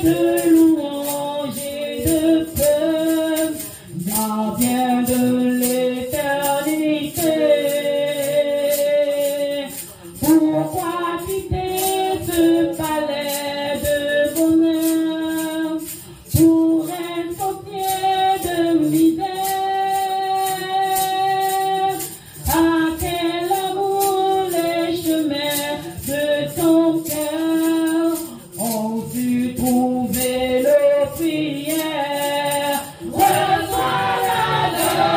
de louanges et de feu, gardien de l'éternité. Pourquoi quitter ce palais de bonheur pour un sentier de misère? À quel amour les chemins de ton cœur ont pu trouver le prière? Reçois l'adoration,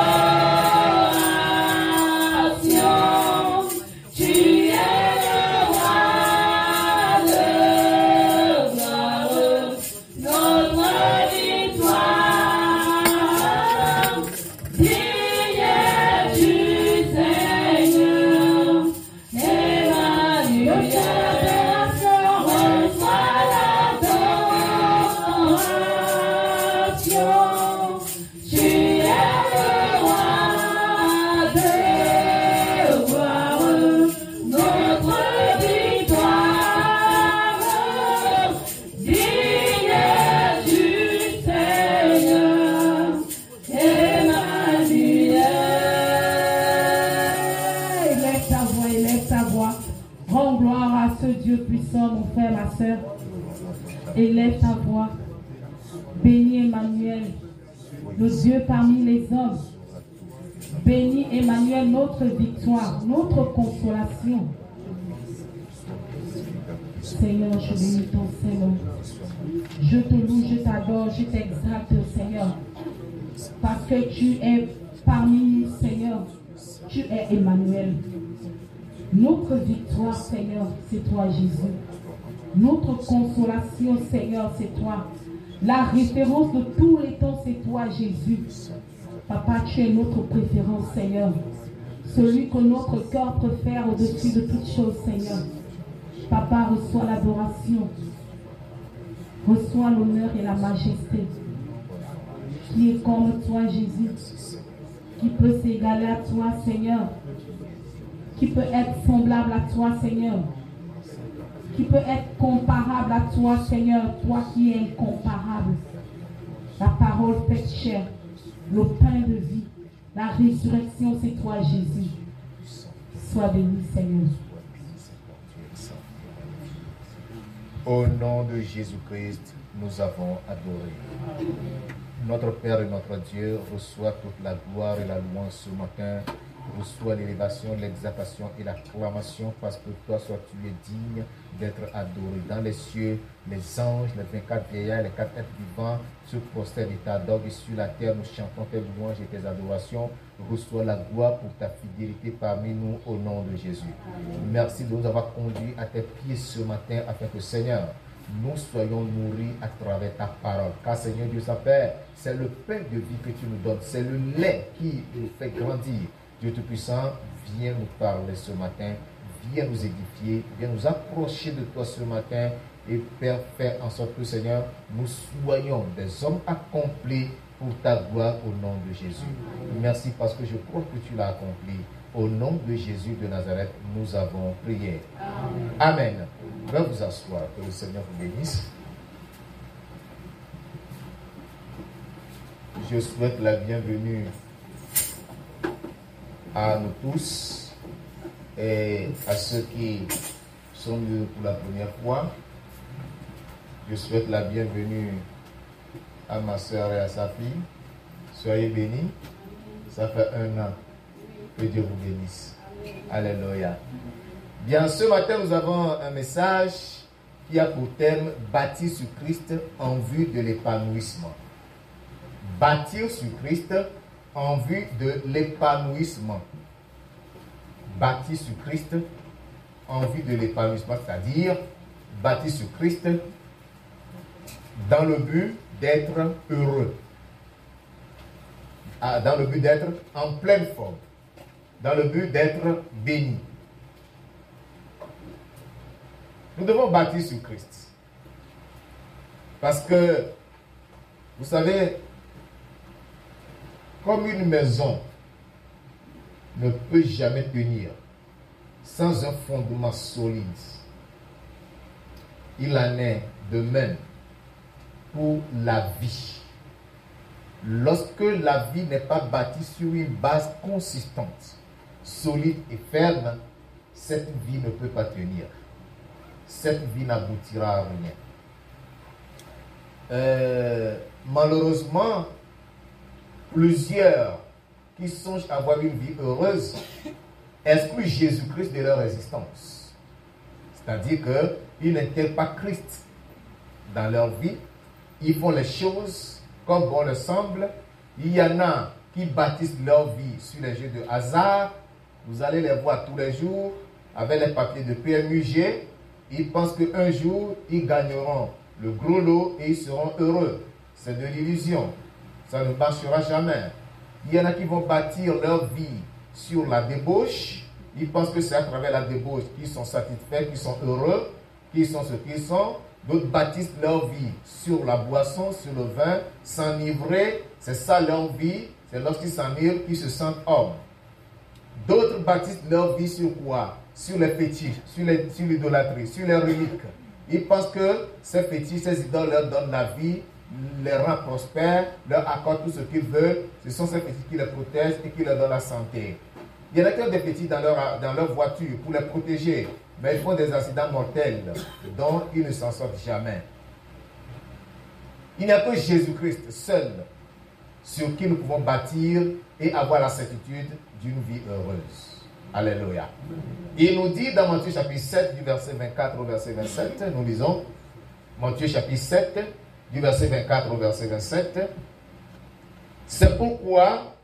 tu es le roi de gloire, notre victoire. Digne du Seigneur, Emmanuel, reçois l'adoration, tu es le roi de gloire, notre victoire. Digne du Seigneur, Emmanuel. Élève ta voix, élève ta voix. Rends gloire à ce Dieu puissant, mon frère, ma soeur. Élève ta voix. Bénis Emmanuel, le Dieu parmi les hommes. Bénis Emmanuel, notre victoire, notre consolation. Seigneur, je bénis ton Seigneur. Je te loue, je t'adore, je t'exalte, Seigneur. Parce que tu es parmi nous, Seigneur. Tu es Emmanuel. Notre victoire, Seigneur, c'est toi, Jésus. Notre consolation, Seigneur, c'est toi. La référence de tous les temps, c'est toi, Jésus. Papa, tu es notre préférence, Seigneur. Celui que notre cœur préfère au-dessus de toutes choses, Seigneur. Papa, reçois l'adoration. Reçois l'honneur et la majesté. Qui est comme toi, Jésus? Qui peut s'égaler à toi, Seigneur? Qui peut être semblable à toi, Seigneur? Qui peut être comparable à toi, Seigneur? Toi qui es incomparable. La parole faite chair, le pain de vie, la résurrection, c'est toi, Jésus. Sois béni, Seigneur. Au nom de Jésus-Christ, nous avons adoré. Notre Père et notre Dieu, reçoit toute la gloire et la louange ce matin. Reçois l'élévation, l'exaltation et l'acclamation, parce que toi, tu es digne d'être adoré. Dans les cieux, les anges, les 24 vieillards, les 4 êtres vivants se prosternent et t'adorent. Et sur la terre, nous chantons tes louanges et tes adorations. Reçois la gloire pour ta fidélité parmi nous au nom de Jésus. Merci de nous avoir conduits à tes pieds ce matin, afin que, Seigneur, nous soyons nourris à travers ta parole. Car, Seigneur Dieu, sa Père, c'est le pain de vie que tu nous donnes. C'est le lait qui nous fait grandir. Dieu Tout-Puissant, viens nous parler ce matin, viens nous édifier, viens nous approcher de toi ce matin et Père, fais en sorte que, Seigneur, nous soyons des hommes accomplis pour ta gloire au nom de Jésus. Merci parce que je crois que tu l'as accompli. Au nom de Jésus de Nazareth, nous avons prié. Amen. Venez vous asseoir, que le Seigneur vous bénisse. Je souhaite la bienvenue à nous tous et à ceux qui sont venus pour la première fois. Je souhaite la bienvenue à ma soeur et à sa fille. Soyez bénis. Ça fait 1 an. Que Dieu vous bénisse. Alléluia. Bien, ce matin, nous avons un message qui a pour thème « Bâtir sur Christ en vue de l'épanouissement ». Bâtir sur Christ en vue de l'épanouissement. Bâtir sur Christ en vue de l'épanouissement, c'est-à-dire bâtir sur Christ dans le but d'être heureux, dans le but d'être en pleine forme, dans le but d'être béni. Nous devons bâtir sur Christ. Parce que, vous savez, comme une maison ne peut jamais tenir sans un fondement solide, il en est de même pour la vie. Lorsque la vie n'est pas bâtie sur une base consistante, solide et ferme, cette vie ne peut pas tenir. Cette vie n'aboutira à rien. Malheureusement, plusieurs qui songent avoir une vie heureuse excluent Jésus-Christ de leur existence. C'est-à-dire qu'ils n'intègrent pas Christ dans leur vie. Ils font les choses comme bon leur semble. Il y en a qui bâtissent leur vie sur les jeux de hasard. Vous allez les voir tous les jours avec les papiers de PMUG. Ils pensent qu'un jour, ils gagneront le gros lot et ils seront heureux. C'est de l'illusion. Ça ne marchera jamais. Il y en a qui vont bâtir leur vie sur la débauche. Ils pensent que c'est à travers la débauche qu'ils sont satisfaits, qu'ils sont heureux, qu'ils sont ce qu'ils sont. D'autres bâtissent leur vie sur la boisson, sur le vin, s'enivrer. C'est ça leur vie. C'est lorsqu'ils s'enivrent qu'ils se sentent hommes. D'autres bâtissent leur vie sur quoi? Sur les fétiches, sur l'idolâtrie, sur les reliques. Ils pensent que ces fétiches, ces idoles leur donnent la vie, les rend prospères, leur accordent tout ce qu'ils veulent. Ce sont ces fétiches qui les protègent et qui leur donnent la santé. Il y en a qui ont des fétiches dans leur voiture pour les protéger, mais ils font des accidents mortels dont ils ne s'en sortent jamais. Il n'y a que Jésus-Christ seul sur qui nous pouvons bâtir et avoir la certitude d'une vie heureuse. Alléluia. Il nous dit dans Matthieu chapitre 7 du verset 24 au verset 27, nous lisons Matthieu chapitre 7 du verset 24 au verset 27. C'est pourquoi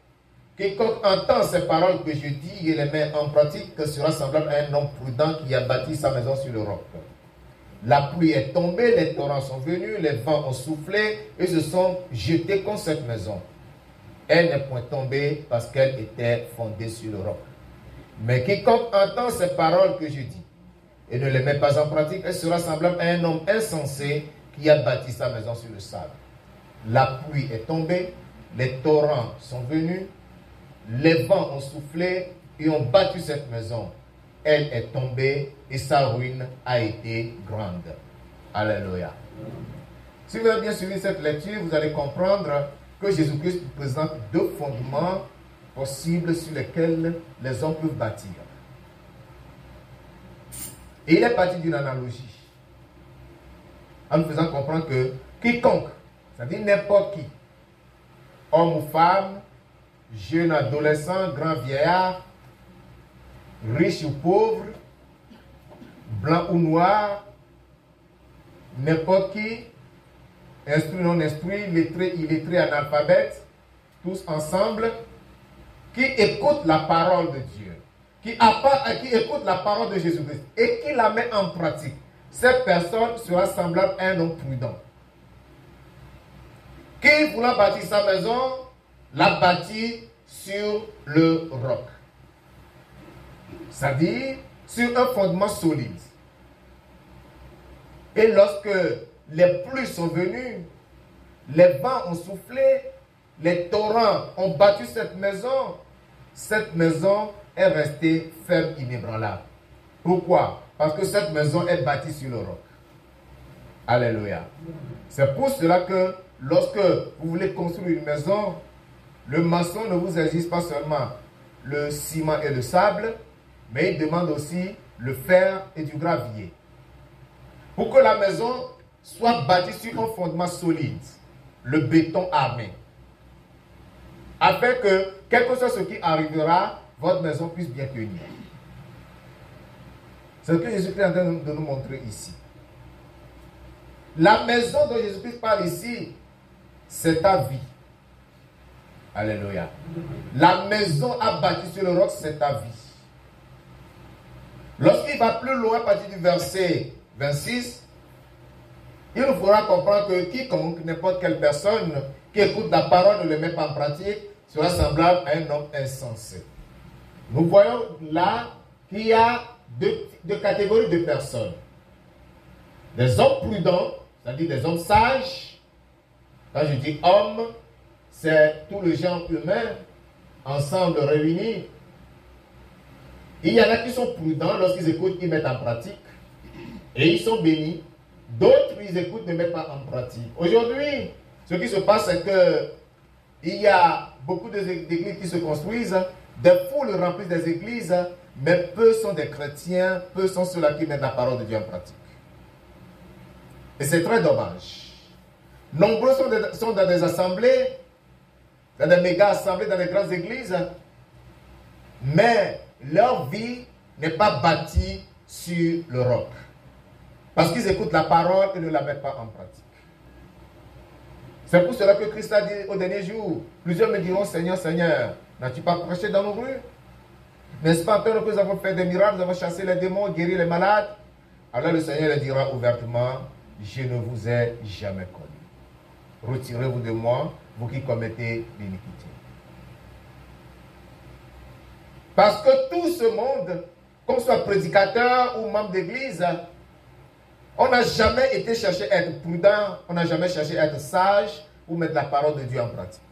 quiconque entend ces paroles que je dis et les met en pratique sera semblable à un homme prudent qui a bâti sa maison sur le roc. La pluie est tombée, les torrents sont venus, les vents ont soufflé et se sont jetés contre cette maison. Elle n'est point tombée parce qu'elle était fondée sur le roc. Mais quiconque entend ces paroles que je dis et ne les met pas en pratique, elle sera semblable à un homme insensé qui a bâti sa maison sur le sable. La pluie est tombée, les torrents sont venus, les vents ont soufflé et ont battu cette maison. Elle est tombée et sa ruine a été grande. Alléluia. Si vous avez bien suivi cette lecture, vous allez comprendre que Jésus-Christ présente deux fondements possibles sur lesquels les hommes peuvent bâtir. Et il est parti d'une analogie, en nous faisant comprendre que quiconque, c'est-à-dire n'importe qui, homme ou femme, jeune, adolescent, grand vieillard, riche ou pauvre, blanc ou noir, n'importe qui, instruit, non instruit, lettré, illettré, analphabète, tous ensemble, qui écoute la parole de Dieu, qui écoute la parole de Jésus-Christ et qui la met en pratique, cette personne sera semblable à un homme prudent. Qui, voulant bâtir sa maison, l'a bâtie sur le roc. C'est-à-dire sur un fondement solide. Et lorsque les pluies sont venues, les vents ont soufflé, les torrents ont battu cette maison est restée ferme, inébranlable. Pourquoi? Parce que cette maison est bâtie sur le roc. Alléluia. C'est pour cela que lorsque vous voulez construire une maison, le maçon ne vous exige pas seulement le ciment et le sable, mais il demande aussi le fer et du gravier. Pour que la maison soit bâtie sur un fondement solide, le béton armé. Afin que, quel que soit ce qui arrivera, votre maison puisse bien tenir. C'est ce que Jésus-Christ est en train de nous montrer ici. La maison dont Jésus-Christ parle ici, c'est ta vie. Alléluia. La maison à bâtir sur le roc, c'est ta vie. Lorsqu'il va plus loin à partir du verset 26, il nous fera comprendre que quiconque, n'importe quelle personne qui écoute la parole ne le met pas en pratique, sera semblable à un homme insensé. Nous voyons là qu'il y a deux catégories de personnes. Des hommes prudents, c'est-à-dire des hommes sages. Quand je dis hommes, c'est tout le genre humain ensemble réunis. Il y en a qui sont prudents lorsqu'ils écoutent, ils mettent en pratique. Et ils sont bénis. D'autres, ils écoutent, ne mettent pas en pratique. Aujourd'hui, ce qui se passe, c'est que il y a beaucoup d'églises qui se construisent, des foules remplissent des églises, mais peu sont des chrétiens, peu sont ceux-là qui mettent la parole de Dieu en pratique. Et c'est très dommage. Nombreux sont dans des assemblées, dans des méga-assemblées, dans des grandes églises, mais leur vie n'est pas bâtie sur le roc. Parce qu'ils écoutent la parole et ne la mettent pas en pratique. C'est pour cela que Christ a dit au dernier jour, plusieurs me diront, Seigneur, Seigneur, n'as-tu pas prêché dans nos rues? N'est-ce pas, que nous avons fait des miracles, nous avons chassé les démons, guéri les malades? Alors le Seigneur leur dira ouvertement, je ne vous ai jamais connu. Retirez-vous de moi, vous qui commettez l'iniquité. Parce que tout ce monde, qu'on soit prédicateur ou membre d'église, on n'a jamais été chercher à être prudent, on n'a jamais cherché à être sage ou mettre la parole de Dieu en pratique.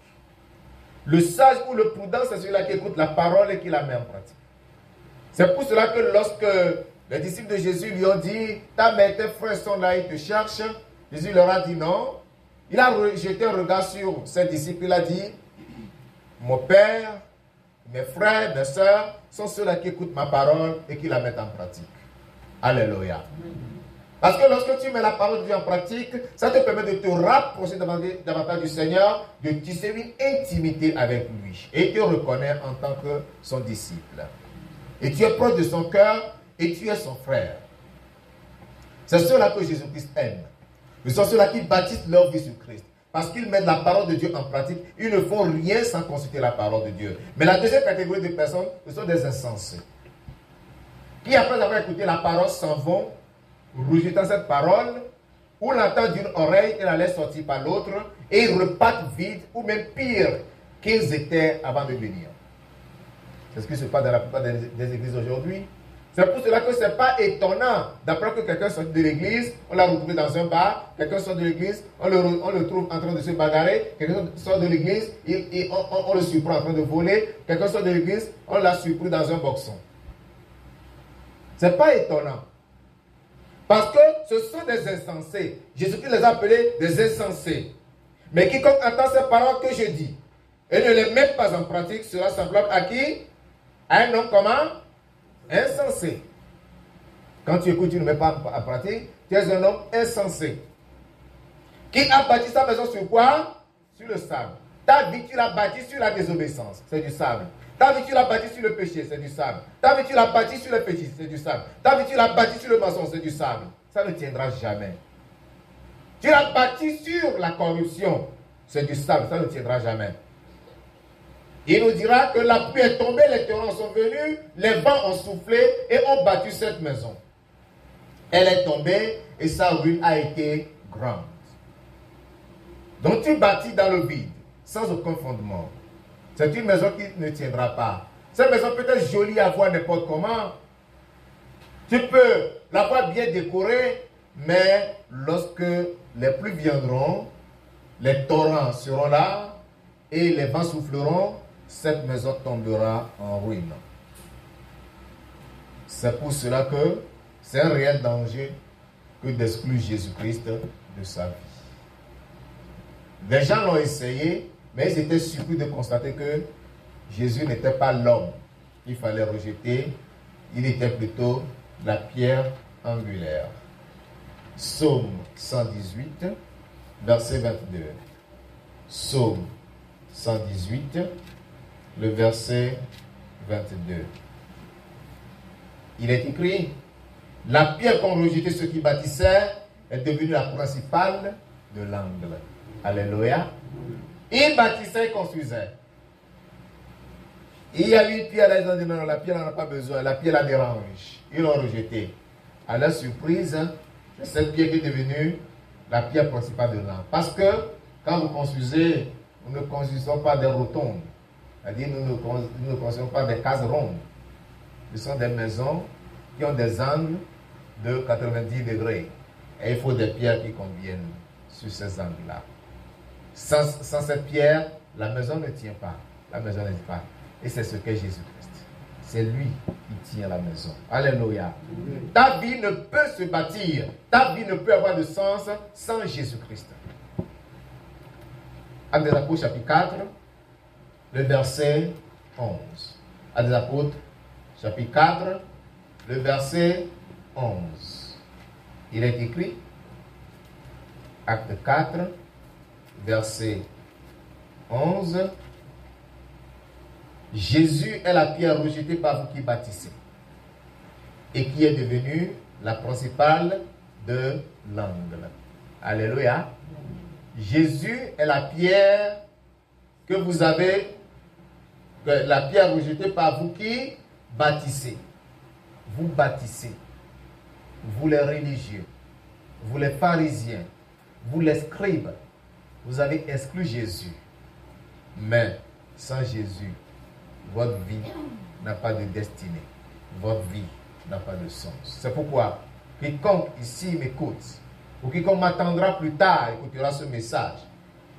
Le sage ou le prudent, c'est celui-là qui écoute la parole et qui la met en pratique. C'est pour cela que lorsque les disciples de Jésus lui ont dit, ta mère, tes frères sont là, ils te cherchent, Jésus leur a dit non. Il a jeté un regard sur ses disciples, il a dit, mon père, mes frères, mes soeurs sont ceux-là qui écoutent ma parole et qui la mettent en pratique. Alléluia. Parce que lorsque tu mets la parole de Dieu en pratique, ça te permet de te rapprocher davantage du Seigneur, de tisser une intimité avec lui. Et il te reconnaît en tant que son disciple. Et tu es proche de son cœur et tu es son frère. C'est ceux-là que Jésus-Christ aime. Ce sont ceux-là qui bâtissent leur vie sur Christ. Parce qu'ils mettent la parole de Dieu en pratique, ils ne font rien sans consulter la parole de Dieu. Mais la deuxième catégorie de personnes, ce sont des insensés. Qui après avoir écouté la parole s'en vont, rejetant cette parole, ou l'entendent d'une oreille et la laissent sortir par l'autre, et ils repartent vides, ou même pire qu'ils étaient avant de venir. C'est ce qui se passe dans la plupart des églises aujourd'hui. C'est pour cela que ce n'est pas étonnant d'apprendre que quelqu'un sort de l'église, on l'a retrouvé dans un bar, quelqu'un sort de l'église, on le trouve en train de se bagarrer, quelqu'un sort de l'église, on le surprend en train de voler, quelqu'un sort de l'église, on l'a surpris dans un boxon. Ce n'est pas étonnant. Parce que ce sont des insensés. Jésus-Christ les a appelés des insensés. Mais quiconque entend ces paroles que je dis et ne les met pas en pratique sera semblable à qui? À un homme comment? Insensé. Quand tu écoutes, tu ne mets pas en pratique, tu es un homme insensé. Qui a bâti sa maison sur quoi? Sur le sable. Ta vie, tu l'as bâtie sur la désobéissance, c'est du sable. Ta vie, tu l'as bâtie sur le péché, c'est du sable. Ta vie, tu l'as bâtie sur le péché, c'est du sable. Ta vie, tu l'as bâtie sur le mensonge, c'est du sable. Ça ne tiendra jamais. Tu l'as bâtie sur la corruption, c'est du sable, ça ne tiendra jamais. Il nous dira que la pluie est tombée, les torrents sont venus, les vents ont soufflé et ont battu cette maison. Elle est tombée et sa ruine a été grande. Donc tu bâtis dans le vide, sans aucun fondement. C'est une maison qui ne tiendra pas. Cette maison peut être jolie à voir n'importe comment. Tu peux la voir bien décorée, mais lorsque les pluies viendront, les torrents seront là et les vents souffleront, cette maison tombera en ruine. C'est pour cela que c'est un réel danger que d'exclure Jésus-Christ de sa vie. Des gens l'ont essayé, mais ils étaient surpris de constater que Jésus n'était pas l'homme qu'il fallait rejeter, il était plutôt la pierre angulaire. Psaume 118, verset 22. Psaume 118, le verset 22. Il est écrit, la pierre qu'ont rejeté ceux qui bâtissaient est devenue la principale de l'angle. Alléluia. Ils bâtissaient et construisaient. Il y a eu une pierre, là, ils ont dit non, la pierre n'en a pas besoin, la pierre la dérange. Ils l'ont rejetée. À leur surprise, cette pierre est devenue la pierre principale de l'angle. Parce que quand vous construisez, nous ne construisons pas des rotondes. C'est-à-dire, nous ne construisons pas des cases rondes. Ce sont des maisons qui ont des angles de 90 degrés. Et il faut des pierres qui conviennent sur ces angles-là. Sans cette pierre, la maison ne tient pas. La maison ne tient pas. Et c'est ce qu'est Jésus-Christ. c'est lui qui tient la maison. Alléluia. Ta vie ne peut se bâtir, ta vie ne peut avoir de sens sans Jésus-Christ. Actes des Apôtres, chapitre 4, le verset 11. Actes des Apôtres, chapitre 4, le verset 11. Il est écrit, Acte 4, verset 11. Jésus est la pierre rejetée par vous qui bâtissez et qui est devenue la principale de l'angle. Alléluia. Jésus est la pierre que vous avez, la pierre rejetée par vous qui bâtissez. Vous bâtissez. Vous les religieux, vous les pharisiens, vous les scribes, vous avez exclu Jésus. Mais sans Jésus, votre vie n'a pas de destinée. Votre vie n'a pas de sens. C'est pourquoi quiconque ici m'écoute, ou quiconque m'attendra plus tard, écoutera ce message,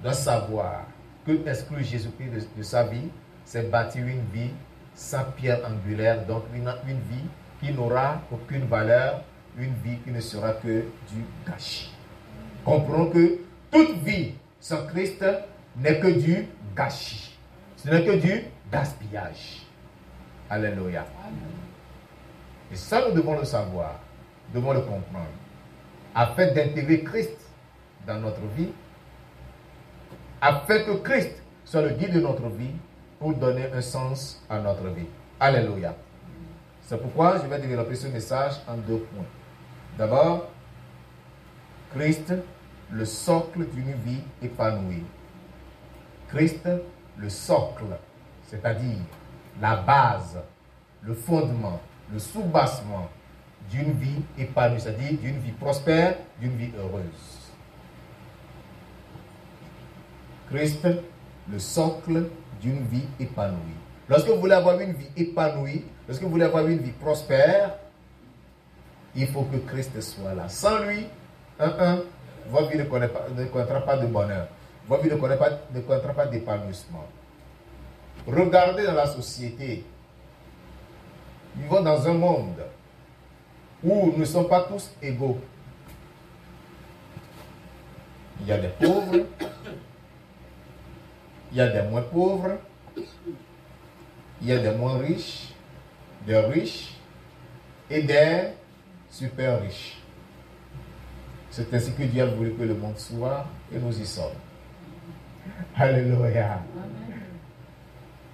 doit savoir que exclure Jésus-Christ de sa vie, c'est bâtir une vie sans pierre angulaire, donc une vie qui n'aura aucune valeur, une vie qui ne sera que du gâchis. Comprenons que toute vie sans Christ n'est que du gâchis. Ce n'est que du gaspillage. Alléluia. Et ça, nous devons le savoir, nous devons le comprendre, afin d'intégrer Christ dans notre vie, afin que Christ soit le guide de notre vie pour donner un sens à notre vie. Alléluia. C'est pourquoi je vais développer ce message en 2 points. D'abord, Christ, le socle d'une vie épanouie. Christ, le socle, c'est-à-dire la base, le fondement, le soubassement d'une vie épanouie, c'est-à-dire d'une vie prospère, d'une vie heureuse. Christ, le socle d'une vie épanouie. Lorsque vous voulez avoir une vie épanouie, lorsque vous voulez avoir une vie prospère, il faut que Christ soit là. Sans lui, votre vie ne connaîtra pas de bonheur. Votre vie ne connaîtra pas d'épanouissement. Regardez dans la société. Nous vivons dans un monde où nous ne sommes pas tous égaux. Il y a des pauvres, il y a des moins pauvres, il y a des moins riches, des riches et des super riches. C'est ainsi que Dieu a voulu que le monde soit et nous y sommes. Alléluia.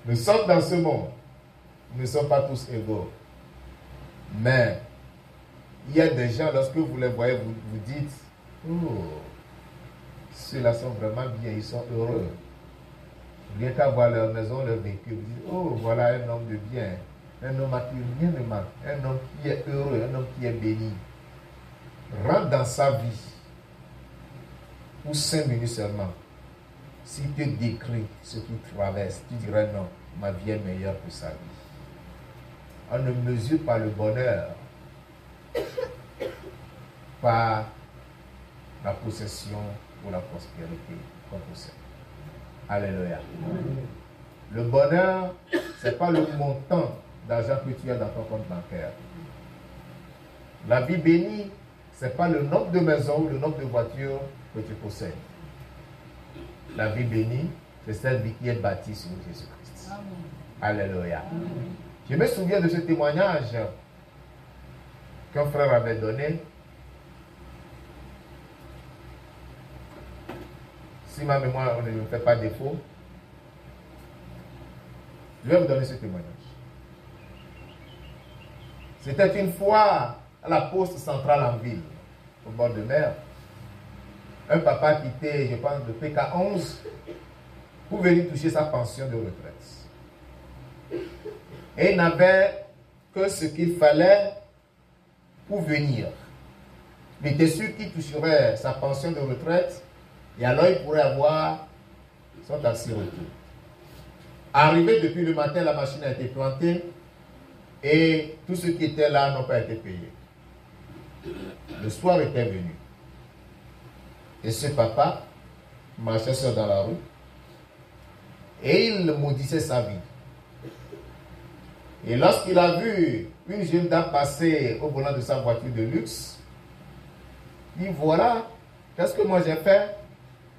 Nous sommes dans ce monde. Nous ne sommes pas tous égaux. Mais il y a des gens, lorsque vous les voyez, vous vous dites, oh, ceux-là sont vraiment bien, ils sont heureux. Rien qu'à voir leur maison, leur véhicule, vous dites, oh, voilà un homme de bien, un homme à qui rien ne manque, un homme qui est heureux, un homme qui est béni. Rentre dans sa vie pour 5 minutes seulement. S'il te décrit ce qu'il traverse, tu dirais non, ma vie est meilleure que sa vie. On ne mesure pas le bonheur par la possession ou la prospérité qu'on possède. Alléluia. Le bonheur, ce n'est pas le montant d'argent que tu as dans ton compte bancaire. La vie bénie, ce n'est pas le nombre de maisons ou le nombre de voitures que tu possèdes. La vie bénie, c'est cette vie qui est bâtie sur Jésus-Christ. Alléluia. Amen. Je me souviens de ce témoignage qu'un frère avait donné. Si ma mémoire ne me fait pas défaut, je vais vous donner ce témoignage. C'était une fois à la poste centrale en ville, au bord de mer. Un papa quittait, je pense, de PK11 pour venir toucher sa pension de retraite. Et il n'avait que ce qu'il fallait pour venir. Il était sûr qu'il toucherait sa pension de retraite et alors il pourrait avoir son taxi retour. Arrivé depuis le matin, la machine a été plantée et tous ceux qui étaient là n'ont pas été payés. Le soir était venu. Et ce papa marchait seul dans la rue et il maudissait sa vie. Et lorsqu'il a vu une jeune dame passer au volant de sa voiture de luxe, il dit voilà, qu'est-ce que moi j'ai fait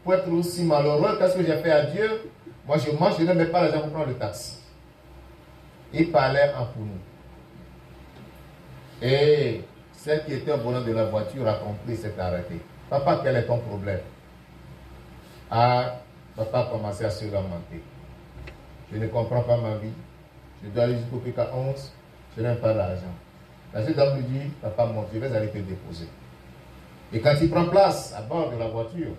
pour être aussi malheureux? Qu'est-ce que j'ai fait à Dieu? Moi je mange, je ne mets pas l'argent pour prendre le taxi. Il parlait en pour nous. Et celle qui était au volant de la voiture a compris, s'est arrêtée. Papa, quel est ton problème? Ah, papa a commencé à se lamenter. Je ne comprends pas ma vie. Je dois aller jusqu'au PK11. Je n'ai pas d'argent. La jeune dame lui dit, papa, monte, je vais aller te déposer. Et quand il prend place à bord de la voiture,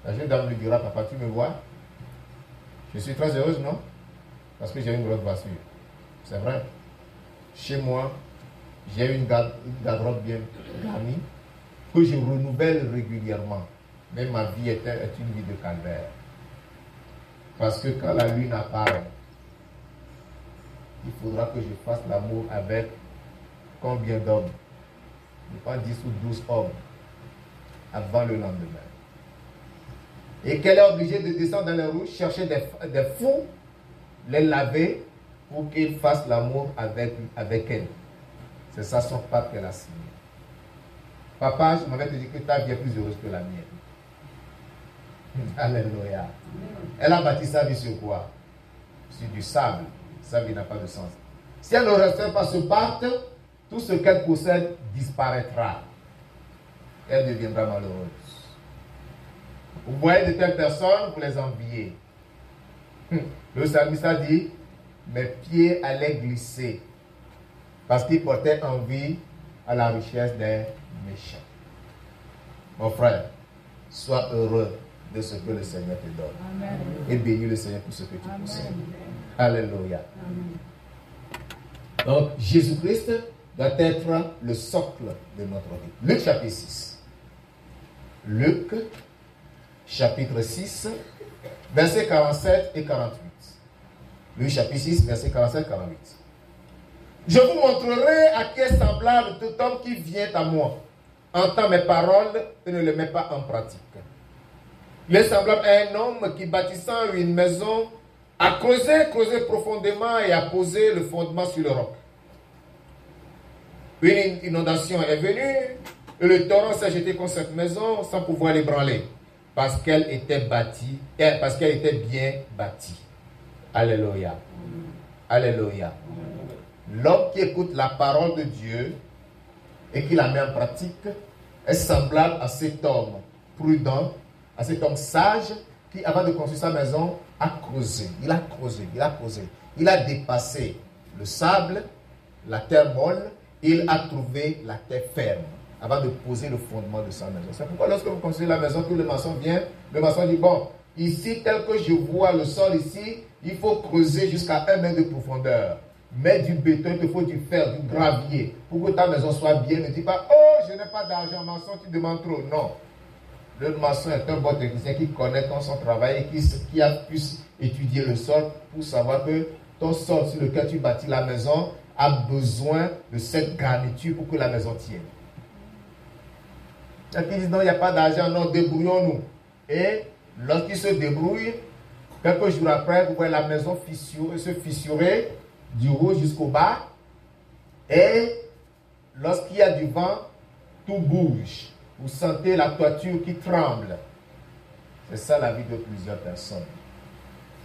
la jeune dame lui dira, papa, tu me vois? Je suis très heureuse, non? Parce que j'ai une grosse voiture. C'est vrai. Chez moi, j'ai une garde-robe bien garnie que je renouvelle régulièrement. Mais ma vie est une vie de calvaire. Parce que quand la lune apparaît, il faudra que je fasse l'amour avec combien d'hommes? Je pense 10 ou 12 hommes avant le lendemain. Et qu'elle est obligée de descendre dans les roues, chercher des fous, les laver pour qu'ils fassent l'amour avec elle. C'est ça son pacte qu'elle a signé. Papa, je m'avais dit que ta vie est plus heureuse que la mienne. Alléluia. Elle a bâti sa vie sur quoi? Sur du sable. Sa vie n'a pas de sens. Si elle ne respecte pas ce pacte, tout ce qu'elle possède disparaîtra. Elle deviendra malheureuse. Vous voyez de telles personnes, vous les enviez. Le psalmiste a dit, mes pieds allaient glisser parce qu'ils portaient envie à la richesse des méchants. Mon frère, sois heureux de ce que le Seigneur te donne. Amen. Et bénis le Seigneur pour ce que tu possèdes. Alléluia. Amen. Donc, Jésus-Christ doit être le socle de notre vie. Luc chapitre 6. Luc chapitre 6, versets 47 et 48. Luc chapitre 6, versets 47 et 48. Je vous montrerai à qui est semblable tout homme qui vient à moi, entend mes paroles et ne les met pas en pratique. Il est semblable à un homme qui, bâtissant une maison, a creusé profondément et a posé le fondement sur le roc. Une inondation est venue et le torrent s'est jeté contre cette maison sans pouvoir l'ébranler parce qu'elle était bâtie, parce qu'elle était bien bâtie. Alléluia. Alléluia. L'homme qui écoute la parole de Dieu et qui la met en pratique est semblable à cet homme prudent, à cet homme sage qui, avant de construire sa maison, a creusé. Il a creusé, il a creusé. Il a dépassé le sable, la terre molle, et il a trouvé la terre ferme avant de poser le fondement de sa maison. C'est pourquoi lorsque vous construisez la maison, que le maçon vient, le maçon dit, bon, ici, tel que je vois le sol ici, il faut creuser jusqu'à 1 mètre de profondeur. Mets du béton, il te faut du fer, du gravier, pour que ta maison soit bien. Ne dis pas, oh, je n'ai pas d'argent, maçon, tu demandes trop. Non. Le maçon est un bon technicien qui connaît son travail et qui a pu étudier le sol pour savoir que ton sol sur lequel tu bâtis la maison a besoin de cette garniture pour que la maison tienne. Et qui disent non, il n'y a pas d'argent, non, débrouillons-nous. Et lorsqu'ils se débrouillent, quelques jours après, vous voyez la maison se fissurer du haut jusqu'au bas. Et lorsqu'il y a du vent, tout bouge. Vous sentez la toiture qui tremble. C'est ça la vie de plusieurs personnes.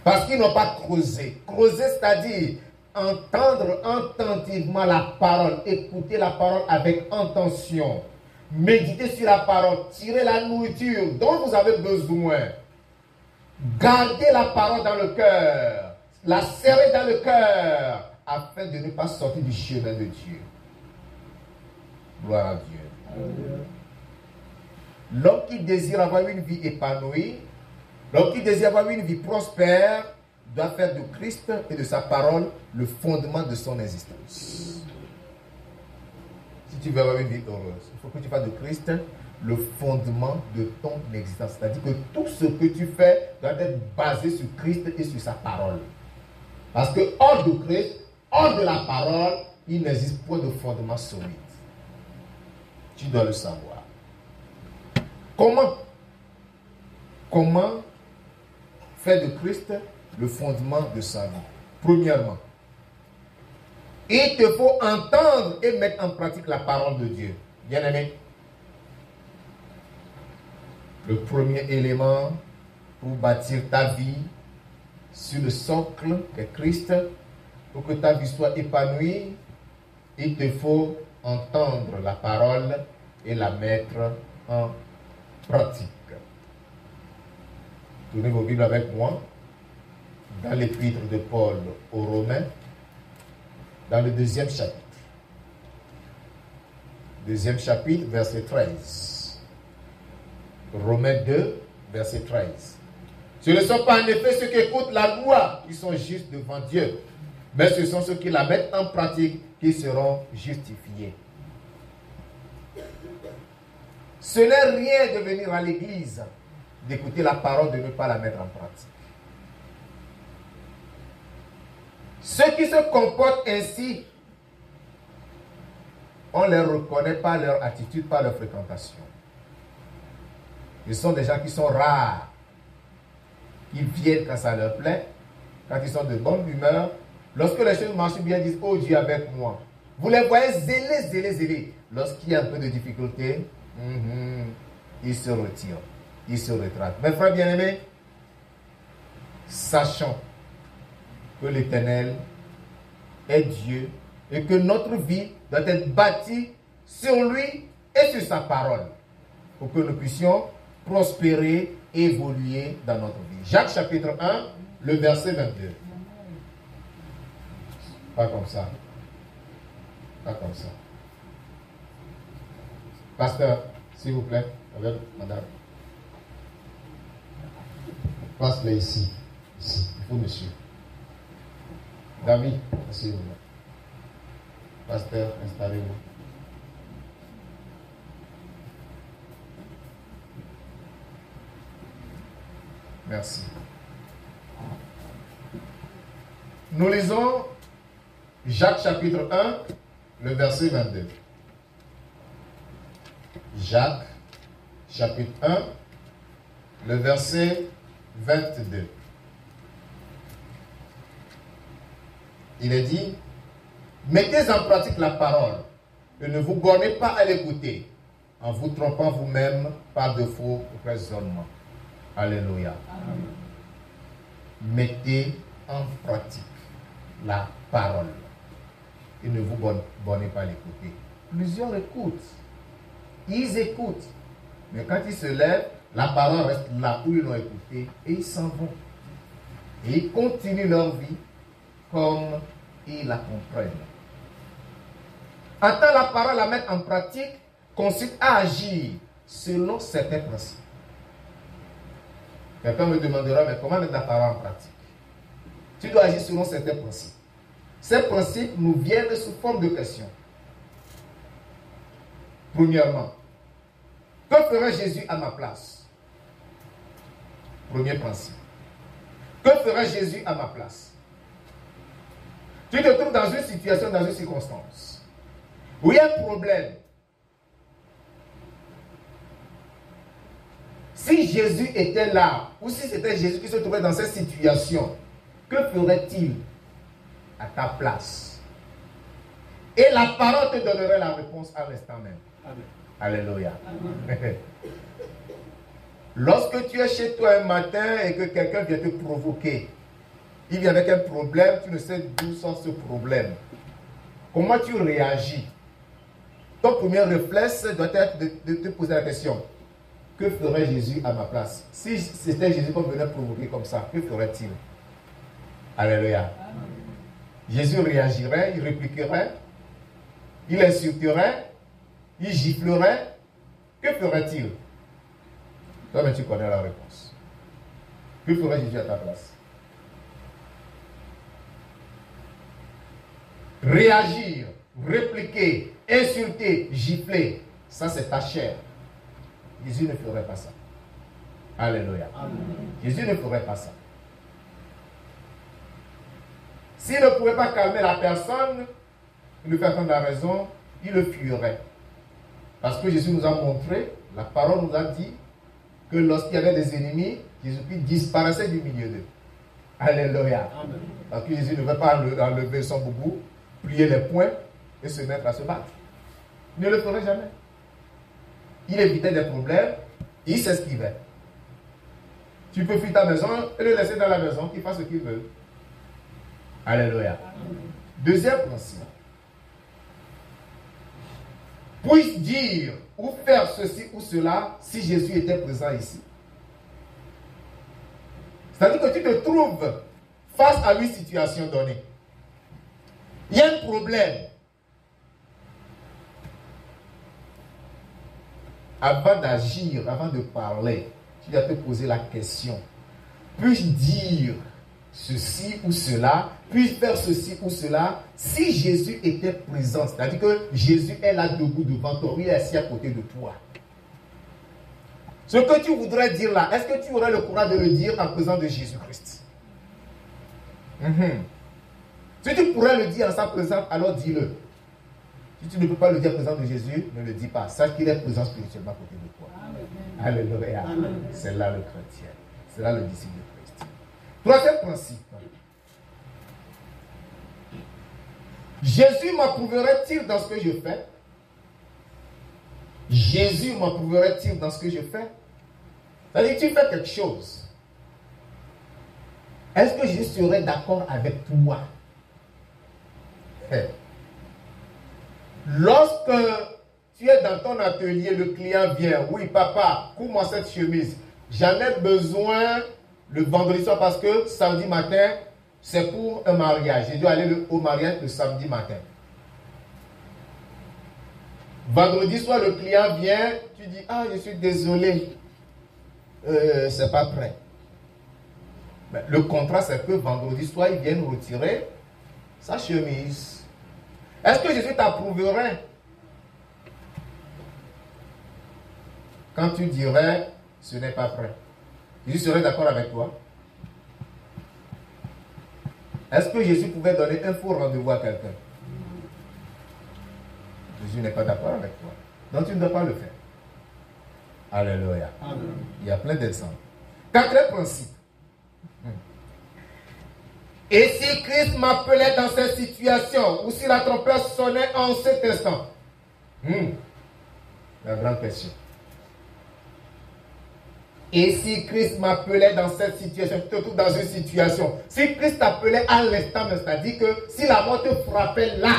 Parce qu'ils n'ont pas creusé. Creuser, c'est-à-dire entendre attentivement la parole, écouter la parole avec intention, méditer sur la parole, tirer la nourriture dont vous avez besoin, garder la parole dans le cœur, la serrer dans le cœur, afin de ne pas sortir du chemin de Dieu. Gloire à Dieu. Amen. L'homme qui désire avoir une vie épanouie, l'homme qui désire avoir une vie prospère, doit faire de Christ et de sa parole le fondement de son existence. Si tu veux avoir une vie heureuse, il faut que tu fasses de Christ le fondement de ton existence. C'est-à-dire que tout ce que tu fais doit être basé sur Christ et sur sa parole. Parce que hors de Christ, hors de la parole, il n'existe point de fondement solide. Tu dois le savoir. Comment faire de Christ le fondement de sa vie? Premièrement, Il te faut entendre et mettre en pratique la parole de Dieu. Bien-aimé, le premier élément pour bâtir ta vie sur le socle qu'est Christ, pour que ta vie soit épanouie, il te faut entendre la parole et la mettre en pratique. Tournez vos Bibles avec moi dans l'épître de Paul aux Romains, dans le 2e chapitre. 2e chapitre, verset 13. Romains 2, verset 13. Ce ne sont pas en effet ceux qui écoutent la loi qui sont justes devant Dieu, mais ce sont ceux qui la mettent en pratique qui seront justifiés. Ce n'est rien de venir à l'église, d'écouter la parole, de ne pas la mettre en pratique. Ceux qui se comportent ainsi, on ne les reconnaît pas leur attitude, pas leur fréquentation. Ce sont des gens qui sont rares, qui viennent quand ça leur plaît, quand ils sont de bonne humeur. Lorsque les choses marchent bien, ils disent « Oh Dieu avec moi ». Vous les voyez zélés. Lorsqu'il y a un peu de difficulté, ils se retirent, ils se rétractent. Mes frères bien-aimés, sachons que l'Éternel est Dieu et que notre vie doit être bâtie sur lui et sur sa parole pour que nous puissions prospérer et évoluer dans notre vie. Jacques chapitre 1, le verset 22. Pas comme ça. Pas comme ça. Pasteur, s'il vous plaît, avec madame. Passe-le ici. Ici. Il faut monsieur. David, asseyez-vous. Pasteur, installez-vous. Merci. Nous lisons Jacques chapitre 1, le verset 22. Jacques chapitre 1, le verset 22. Il est dit, mettez en pratique la parole et ne vous bornez pas à l'écouter en vous trompant vous-même par de faux raisonnements. Alléluia. Amen. Mettez en pratique la parole et ne vous bornez pas à l'écouter. Plusieurs écoutent. Ils écoutent. Mais quand ils se lèvent, la parole reste là où ils l'ont écouté et ils s'en vont. Et ils continuent leur vie comme ils la comprennent. Entendre la parole, la mettre en pratique, consiste à agir selon certains principes. Quelqu'un me demandera, mais comment mettre la parole en pratique? Tu dois agir selon certains principes. Ces principes nous viennent sous forme de questions. Premièrement, que ferait Jésus à ma place? Premier principe. Que ferait Jésus à ma place? Tu te trouves dans une situation, dans une circonstance, où il y a un problème. Si Jésus était là, ou si c'était Jésus qui se trouvait dans cette situation, que ferait-il à ta place? Et la parole te donnerait la réponse à l'instant même. Amen. Alléluia. Amen. Lorsque tu es chez toi un matin et que quelqu'un vient te provoquer, il vient avec un problème, tu ne sais d'où sort ce problème. Comment tu réagis? Ton premier réflexe doit être de te poser la question. Que ferait Jésus à ma place? Si c'était Jésus qu'on venait provoquer comme ça, que ferait-il? Alléluia. Amen. Jésus réagirait, il répliquerait, il insulterait, il giflerait. Que ferait-il? Toi, tu connais la réponse. Que ferait Jésus à ta place? Réagir, répliquer, insulter, gifler, ça c'est ta chair. Jésus ne ferait pas ça. Alléluia. Amen. Jésus ne ferait pas ça. S'il ne pouvait pas calmer la personne, lui faire prendre la raison, il le fuirait. Parce que Jésus nous a montré, la parole nous a dit, que lorsqu'il y avait des ennemis, Jésus-Christ disparaissait du milieu d'eux. Alléluia. Amen. Parce que Jésus ne veut pas enlever son boubou plier les poings et se mettre à se battre. Il ne le ferait jamais. Il évitait des problèmes, il s'esquivait. Tu peux fuir ta maison et le laisser dans la maison, qu'il fasse ce qu'il veut. Alléluia. Deuxième principe. Puisse dire ou faire ceci ou cela si Jésus était présent ici. C'est-à-dire que tu te trouves face à une situation donnée. Il y a un problème. Avant d'agir, avant de parler, tu dois te poser la question. Puis-je dire ceci ou cela? Puis-je faire ceci ou cela? Si Jésus était présent, c'est-à-dire que Jésus est là debout devant toi, il est assis à côté de toi. Ce que tu voudrais dire là, est-ce que tu aurais le courage de le dire en présence de Jésus-Christ? Si tu pourrais le dire en sa présence, alors dis-le. Si tu ne peux pas le dire en présence de Jésus, ne le dis pas. Sache qu'il est présent spirituellement à côté de toi. Alléluia. C'est là le chrétien. C'est là le disciple de Christ. Troisième principe. Jésus m'approuverait-il dans ce que je fais? Jésus m'approuverait-il dans ce que je fais? C'est-à-dire que tu fais quelque chose. Est-ce que Jésus serait d'accord avec toi? Lorsque tu es dans ton atelier, le client vient. Oui, papa, coupe-moi cette chemise. J'en ai besoin le vendredi soir parce que samedi matin, c'est pour un mariage. J'ai dû aller au mariage le samedi matin. Vendredi soir, le client vient. Tu dis, ah, je suis désolé. C'est pas prêt. Mais le contrat, c'est que vendredi soir, ils viennent retirer sa chemise. Est-ce que Jésus t'approuverait quand tu dirais ce n'est pas prêt? Jésus serait d'accord avec toi? Est-ce que Jésus pouvait donner un faux rendez-vous à quelqu'un? Jésus n'est pas d'accord avec toi. Donc tu ne dois pas le faire. Alléluia. Amen. Il y a plein d'exemples. Quatrième principe. Et si Christ m'appelait dans cette situation, ou si la trompette sonnait en cet instant? La grande question. Et si Christ m'appelait dans cette situation, tu te trouves dans une situation, si Christ t'appelait à l'instant, c'est-à-dire que si la mort te frappait là,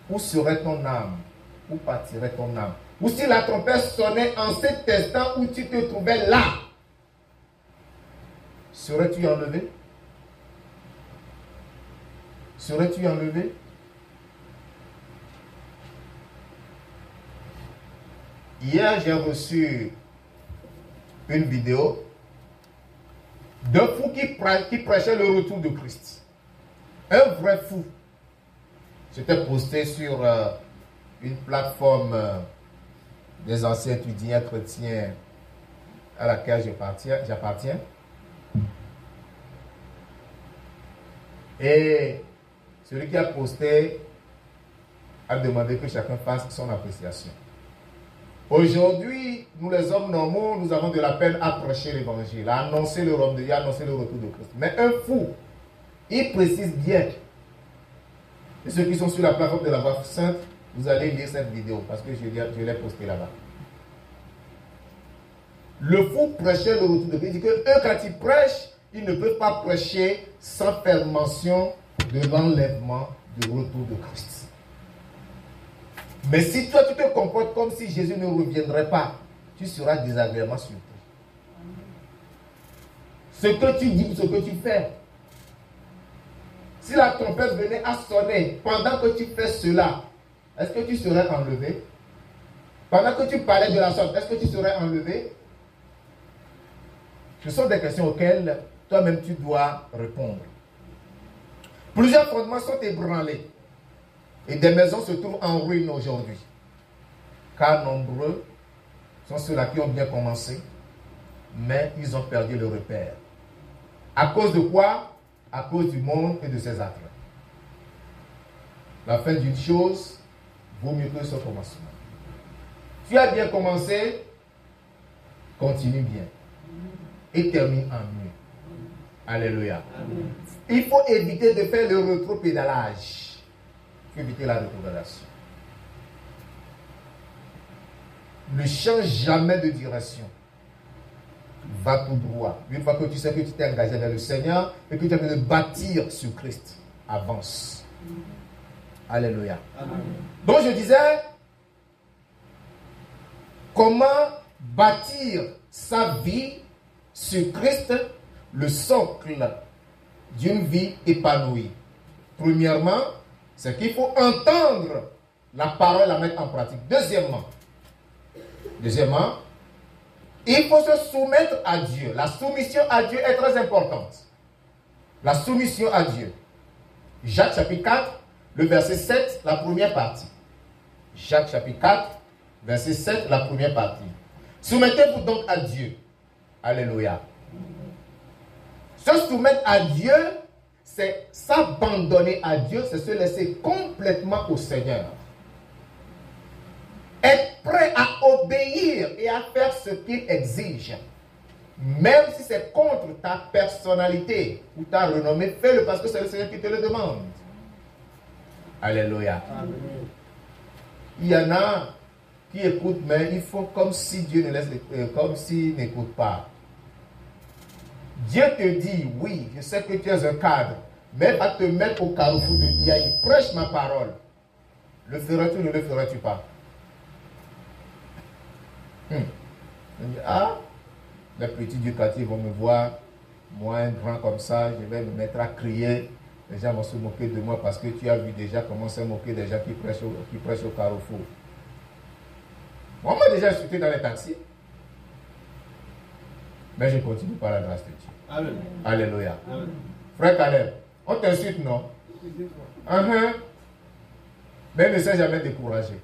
où serait ton âme? Où partirait ton âme? Ou si la trompette sonnait en cet instant où tu te trouvais là, serais-tu enlevé? Serais-tu enlevé? Hier, j'ai reçu une vidéo d'un fou qui prêchait le retour de Christ. Un vrai fou. C'était posté sur une plateforme des anciens étudiants chrétiens à laquelle j'appartiens. Et celui qui a posté a demandé que chacun fasse son appréciation. Aujourd'hui, nous les hommes normaux, nous avons de la peine à prêcher l'évangile, à annoncer le royaume de Dieu, à annoncer le retour de Christ. Mais un fou, il précise bien. Et ceux qui sont sur la plateforme de la Voix Sainte, vous allez lire cette vidéo parce que je l'ai postée là-bas. Le fou prêchait le retour de Christ. Il dit que eux, quand ils prêchent, ils ne peuvent pas prêcher sans faire mention de l'enlèvement du retour de Christ. Mais si toi, tu te comportes comme si Jésus ne reviendrait pas, tu seras désagréablement surpris. Ce que tu dis, ce que tu fais. Si la trompette venait à sonner pendant que tu fais cela, est-ce que tu serais enlevé? Pendant que tu parlais de la sorte, est-ce que tu serais enlevé? Ce sont des questions auxquelles toi-même tu dois répondre. Plusieurs fondements sont ébranlés et des maisons se trouvent en ruine aujourd'hui. Car nombreux sont ceux-là qui ont bien commencé, mais ils ont perdu le repère. À cause de quoi? À cause du monde et de ses attraits. La fin d'une chose vaut mieux que son commencement. Tu as bien commencé, continue bien. Et termine en mieux. Alléluia. Il faut éviter de faire le rétropédalage. Il faut éviter la rétrogradation. Ne change jamais de direction. Va tout droit. Une fois que tu sais que tu t'es engagé vers le Seigneur et que tu as besoin de bâtir sur Christ, avance. Alléluia. Amen. Donc je disais, comment bâtir sa vie sur Christ, le socle d'une vie épanouie. Premièrement, c'est qu'il faut entendre la parole, la mettre en pratique. Deuxièmement, il faut se soumettre à Dieu. La soumission à Dieu est très importante. La soumission à Dieu. Jacques chapitre 4, le verset 7, la première partie. Jacques chapitre 4, verset 7, la première partie. Soumettez-vous donc à Dieu. Alléluia. Se soumettre à Dieu, c'est s'abandonner à Dieu, c'est se laisser complètement au Seigneur. Être prêt à obéir et à faire ce qu'il exige. Même si c'est contre ta personnalité ou ta renommée, fais-le parce que c'est le Seigneur qui te le demande. Alléluia. Amen. Il y en a qui écoutent, mais ils font comme si Dieu ne laisse, comme s'il n'écoute pas. Dieu te dit, oui, je sais que tu es un cadre, mais va te mettre au carrefour de Dieu. Il prêche ma parole. Le feras-tu ou ne le feras-tu pas? Ah, les petits du quartier vont me voir, moi un grand comme ça, je vais me mettre à crier. Les gens vont se moquer de moi parce que tu as vu déjà comment se moquer des gens qui prêchent au carrefour. Moi, on m'a déjà insulté dans les taxis. Mais je continue par la grâce de Dieu. Amen. Alléluia. Amen. Frère Caleb, on t'insulte, non? Mais ne s'est jamais découragé.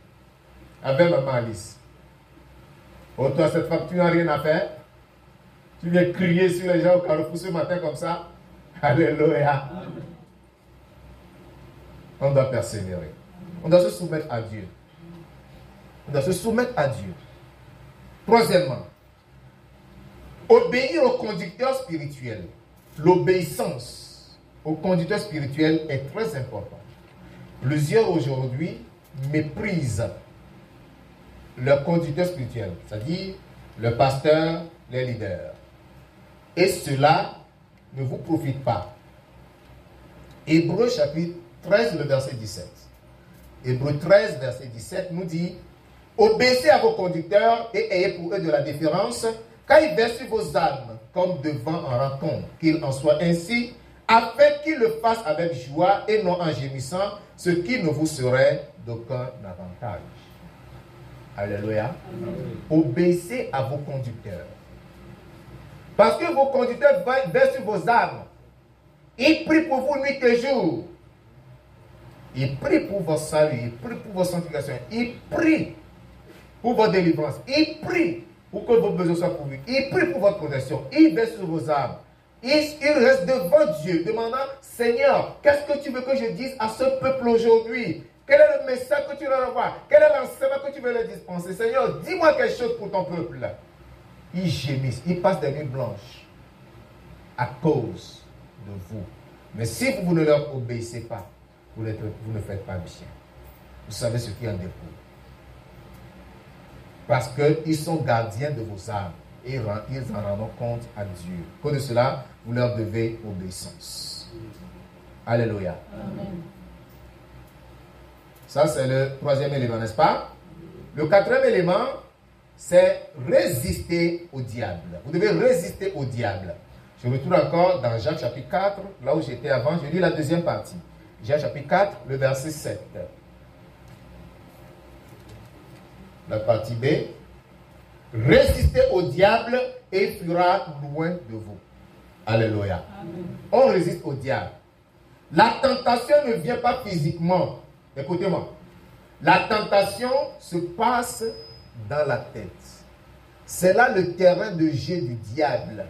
Avec maman Alice. Oh, toi, cette femme, tu n'as rien à faire. Tu viens crier sur les gens au carrefour ce matin comme ça. Alléluia. Amen. On doit persévérer. On doit se soumettre à Dieu. On doit se soumettre à Dieu. Troisièmement, obéir au conducteur spirituel. L'obéissance au conducteur spirituel est très importante. Plusieurs aujourd'hui méprisent leur conducteur spirituel, c'est-à-dire le pasteur, les leaders. Et cela ne vous profite pas. Hébreux chapitre 13, le verset 17. Hébreux 13, verset 17 nous dit: obéissez à vos conducteurs et ayez pour eux de la déférence, car ils versent sur vos âmes comme devant un rencontre, qu'il en soit ainsi, afin qu'ils le fassent avec joie et non en gémissant, ce qui ne vous serait d'aucun avantage. Alléluia. Obéissez à vos conducteurs. Parce que vos conducteurs versent sur vos âmes. Ils prient pour vous nuit et jour. Ils prient pour votre salut, ils prient pour votre sanctification, ils prient pour votre délivrance, ils prient pour que vos besoins soient pourvus, ils prient pour votre protection, ils versent sur vos âmes. Ils restent devant Dieu, demandant: Seigneur, qu'est-ce que tu veux que je dise à ce peuple aujourd'hui? Quel est le message que tu leur envoies? Quel est l'enseignement que tu veux leur dispenser? Seigneur, dis-moi quelque chose pour ton peuple. Ils gémissent, ils passent des nuits blanches à cause de vous. Mais si vous ne leur obéissez pas, vous ne faites pas bien. Vous savez ce qui en découle. Parce qu'ils sont gardiens de vos âmes. Et ils en rendront compte à Dieu. Pour de cela, vous leur devez obéissance. Alléluia. Amen. Ça, c'est le troisième élément, n'est-ce pas? Le quatrième élément, c'est résister au diable. Vous devez résister au diable. Je retourne encore dans Jacques chapitre 4, là où j'étais avant. Je lis la deuxième partie. Jacques chapitre 4, le verset 7. La partie B. Résistez au diable et il fuira loin de vous. Alléluia. Amen. On résiste au diable. La tentation ne vient pas physiquement. Écoutez-moi. La tentation se passe dans la tête. C'est là le terrain de jeu du diable.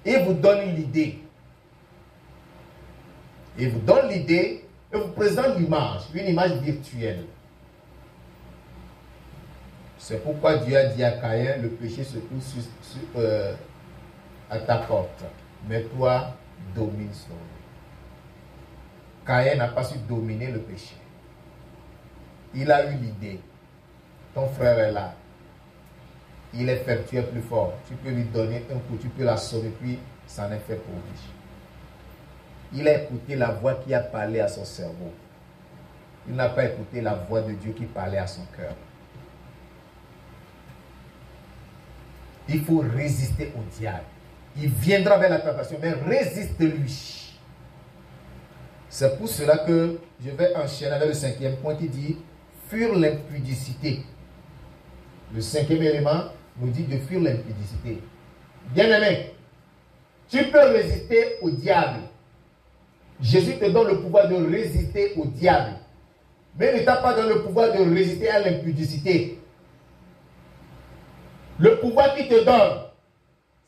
Il vous donne l'idée. Il vous donne l'idée et vous présente l'image, une image virtuelle. C'est pourquoi Dieu a dit à Caïn: le péché se trouve à ta porte. Mais toi, domine sur lui. Caïn n'a pas su dominer le péché. Il a eu l'idée. Ton frère est là. Il est faible, tu es plus fort. Tu peux lui donner un coup, tu peux l'assommer, puis ça en est fait pour lui. Il a écouté la voix qui a parlé à son cerveau. Il n'a pas écouté la voix de Dieu qui parlait à son cœur. Il faut résister au diable. Il viendra vers la tentation, mais résiste-lui. C'est pour cela que je vais enchaîner avec le 5e point qui dit fuir l'impudicité. Le 5e élément nous dit de fuir l'impudicité. Bien-aimé, tu peux résister au diable. Jésus te donne le pouvoir de résister au diable. Mais il ne t'a pas donné le pouvoir de résister à l'impudicité. Le pouvoir qu'il te donne,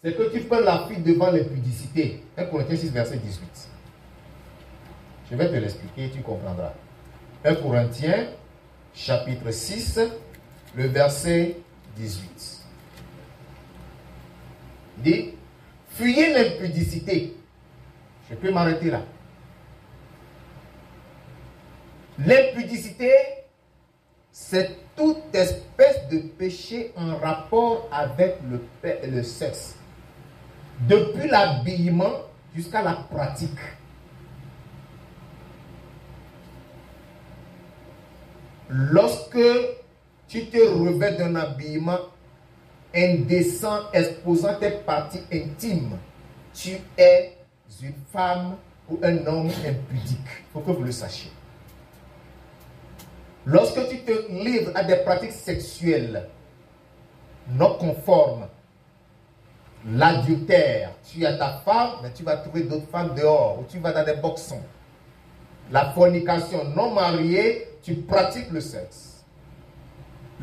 c'est que tu peux la fuir devant l'impudicité. 1 Corinthiens 6, verset 18. Je vais te l'expliquer, tu comprendras. 1 Corinthiens, chapitre 6, le verset 18. Il dit, fuyez l'impudicité. Je peux m'arrêter là. L'impudicité, c'est toute espèce de péché en rapport avec le sexe. Depuis l'habillement jusqu'à la pratique. Lorsque tu te revêts d'un habillement indécent exposant tes parties intimes, tu es une femme ou un homme impudique. Il faut que vous le sachiez. Lorsque tu te livres à des pratiques sexuelles non conformes, l'adultère, tu as ta femme, mais tu vas trouver d'autres femmes dehors, ou tu vas dans des boxons. La fornication non mariée, tu pratiques le sexe.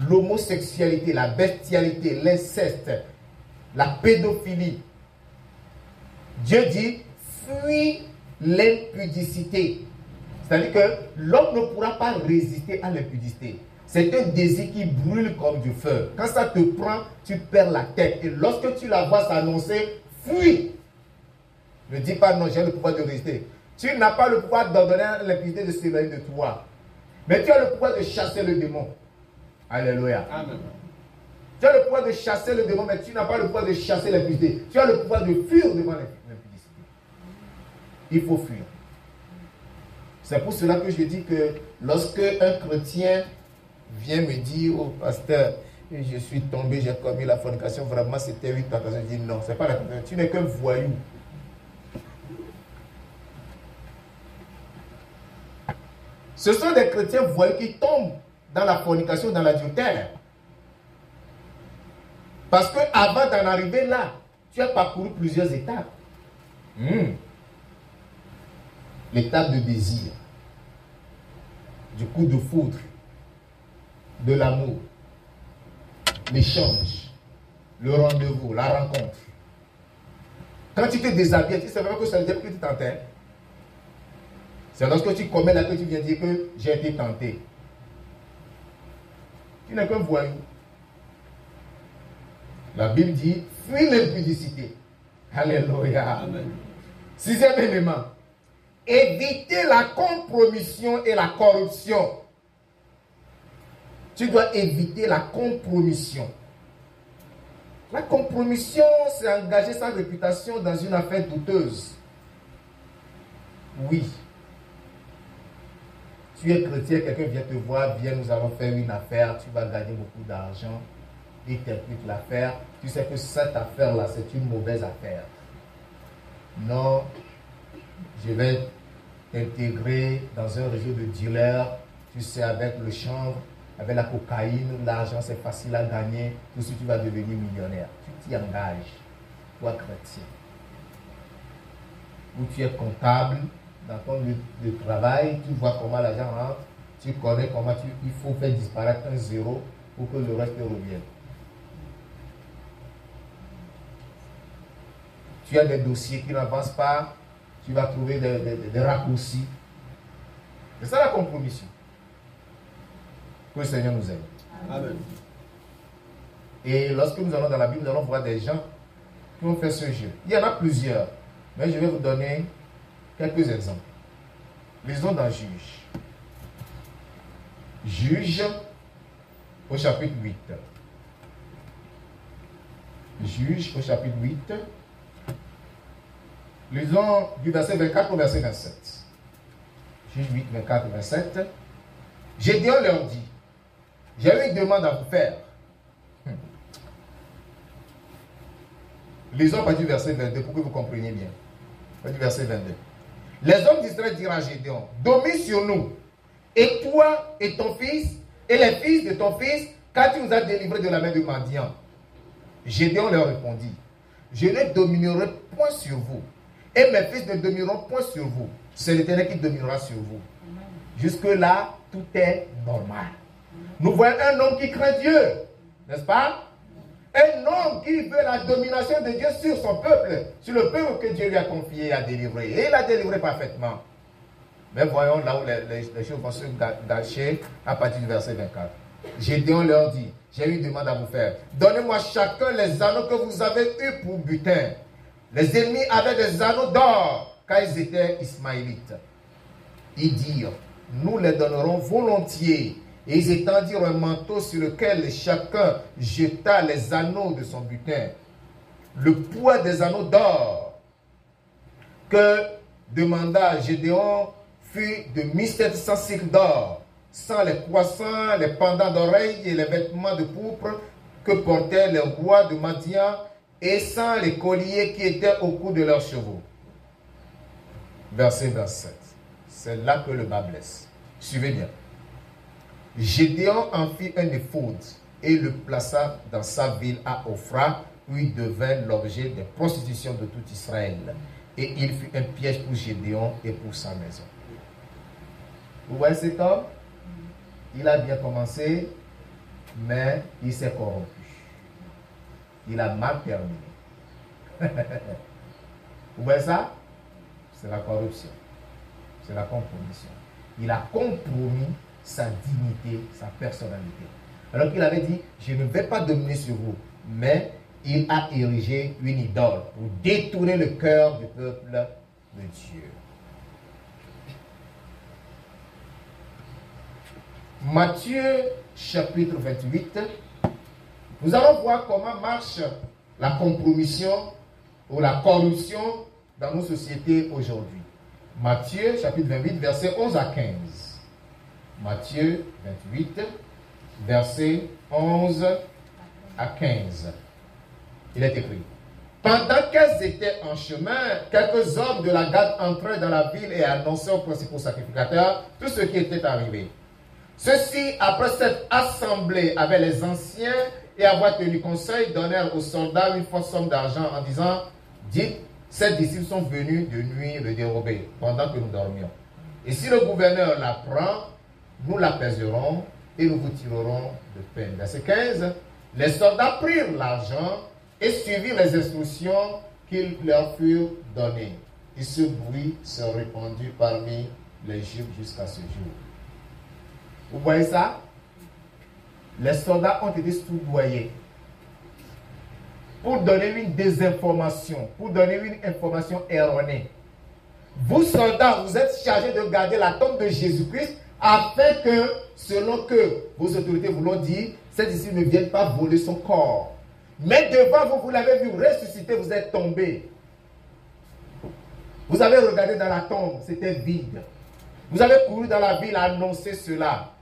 L'homosexualité, la bestialité, l'inceste, la pédophilie. Dieu dit, fuis l'impudicité. C'est-à-dire que l'homme ne pourra pas résister à l'impudicité. C'est un désir qui brûle comme du feu. Quand ça te prend, tu perds la tête. Et lorsque tu la vois s'annoncer, fuis. Ne dis pas non, j'ai le pouvoir de résister. Tu n'as pas le pouvoir d'ordonner à l'impudicité de s'éloigner de toi. Mais tu as le pouvoir de chasser le démon. Alléluia. Amen. Tu as le pouvoir de chasser le démon, mais tu n'as pas le pouvoir de chasser l'impudicité. Tu as le pouvoir de fuir devant l'impudicité. Il faut fuir. C'est pour cela que je dis que lorsque un chrétien vient me dire, oh pasteur, je suis tombé, j'ai commis la fornication, vraiment c'était une tentation. Je dis non, c'est pas la tentation, tu n'es qu'un voyou. Ce sont des chrétiens voyous qui tombent dans la fornication, dans l'adultère. Parce que avant d'en arriver là, tu as parcouru plusieurs étapes. L'étape de désir, du coup de foudre, de l'amour, l'échange, le rendez-vous, la rencontre. Quand tu te déshabilles, tu sais vraiment que c'est le diable que tu tentais. C'est lorsque tu commets là que tu viens dire que j'ai été tenté. Tu n'es qu'un voyou. La Bible dit, fuis l'impudicité. Alléluia. Amen. 6e élément. Éviter la compromission et la corruption. Tu dois éviter la compromission. La compromission, c'est engager sa réputation dans une affaire douteuse. Oui. Tu es chrétien, quelqu'un vient te voir, viens, nous allons faire une affaire, tu vas gagner beaucoup d'argent, il t'implique l'affaire. Tu sais que cette affaire-là, c'est une mauvaise affaire. Non, je vais t'intégrer dans un réseau de dealers, tu sais, avec le chanvre, avec la cocaïne, l'argent, c'est facile à gagner, tout de suite tu vas devenir millionnaire. Tu t'y engages, toi chrétien. Ou tu es comptable, dans ton lieu de travail, tu vois comment l'argent rentre, tu connais comment il faut faire disparaître un zéro pour que le reste revienne. Tu as des dossiers qui n'avancent pas, tu vas trouver des raccourcis. C'est ça la compromission. Que le Seigneur nous aide. Amen. Et lorsque nous allons dans la Bible, nous allons voir des gens qui ont fait ce jeu. Il y en a plusieurs. Mais je vais vous donner quelques exemples. Lisons dans Juge. Juge au chapitre 8. Juge au chapitre 8. Lisons du verset 24 au verset 27. Juge 8, 24 et 27. Gédéon leur dit, j'ai une demande à vous faire. Lisons à partir du verset 22 pour que vous compreniez bien. À partir du verset 22. Les hommes d'Israël dirent à Gédéon, domine sur nous, et toi et ton fils, et les fils de ton fils, car tu nous as délivrés de la main de Madian. Gédéon leur répondit, je ne dominerai point sur vous, et mes fils ne domineront point sur vous. C'est l'Éternel qui dominera sur vous. Jusque-là, tout est normal. Nous voyons un homme qui craint Dieu, n'est-ce pas? Un homme qui veut la domination de Dieu sur son peuple, sur le peuple que Dieu lui a confié et a délivré. Et il a délivré parfaitement. Mais voyons là où les choses vont se gâcher à partir du verset 24. Gédéon leur dit, j'ai une demande à vous faire. Donnez-moi chacun les anneaux que vous avez eus pour butin. Les ennemis avaient des anneaux d'or, car ils étaient ismaélites. Ils dirent, nous les donnerons volontiers. Et ils étendirent un manteau sur lequel chacun jeta les anneaux de son butin. Le poids des anneaux d'or que demanda Gédéon fut de 1700 cycles d'or, sans les croissants, les pendants d'oreilles et les vêtements de pourpre que portaient les rois de Madian, et sans les colliers qui étaient au cou de leurs chevaux. Verset 27. C'est là que le bas blesse. Suivez bien. Gédéon en fit un éphod et le plaça dans sa ville à Ophra, où il devint l'objet des prostitutions de tout Israël. Et il fut un piège pour Gédéon et pour sa maison. Vous voyez cet homme? Il a bien commencé, mais il s'est corrompu. Il a mal terminé. Vous voyez ça? C'est la corruption. C'est la compromission. Il a compromis sa dignité, sa personnalité. Alors qu'il avait dit, je ne vais pas dominer sur vous, mais il a érigé une idole pour détourner le cœur du peuple de Dieu. Matthieu chapitre 28, nous allons voir comment marche la compromission ou la corruption dans nos sociétés aujourd'hui. Matthieu chapitre 28, versets 11 à 15. Matthieu 28, versets 11 à 15. Il est écrit. Pendant qu'elles étaient en chemin, quelques hommes de la garde entraient dans la ville et annonçaient aux principaux sacrificateurs tout ce qui était arrivé. Ceux-ci, après cette assemblée avec les anciens et avoir tenu conseil, donnèrent aux soldats une forte somme d'argent en disant, dites, ces disciples sont venus de nuit le dérober pendant que nous dormions. Et si le gouverneur l'apprend, nous l'apaiserons et nous vous tirerons de peine. Verset 15. Les soldats prirent l'argent et suivirent les instructions qui leur furent données. Et ce bruit se répandit parmi les Juifs jusqu'à ce jour. Vous voyez ça? Les soldats ont été soudoyés pour donner une désinformation, pour donner une information erronée. Vous, soldats, vous êtes chargés de garder la tombe de Jésus-Christ afin que, selon que vos autorités vous l'ont dit, ces disciples ne viennent pas voler son corps. Mais devant vous, vous l'avez vu ressusciter, vous êtes tombé. Vous avez regardé dans la tombe, c'était vide. Vous avez couru dans la ville à annoncer cela.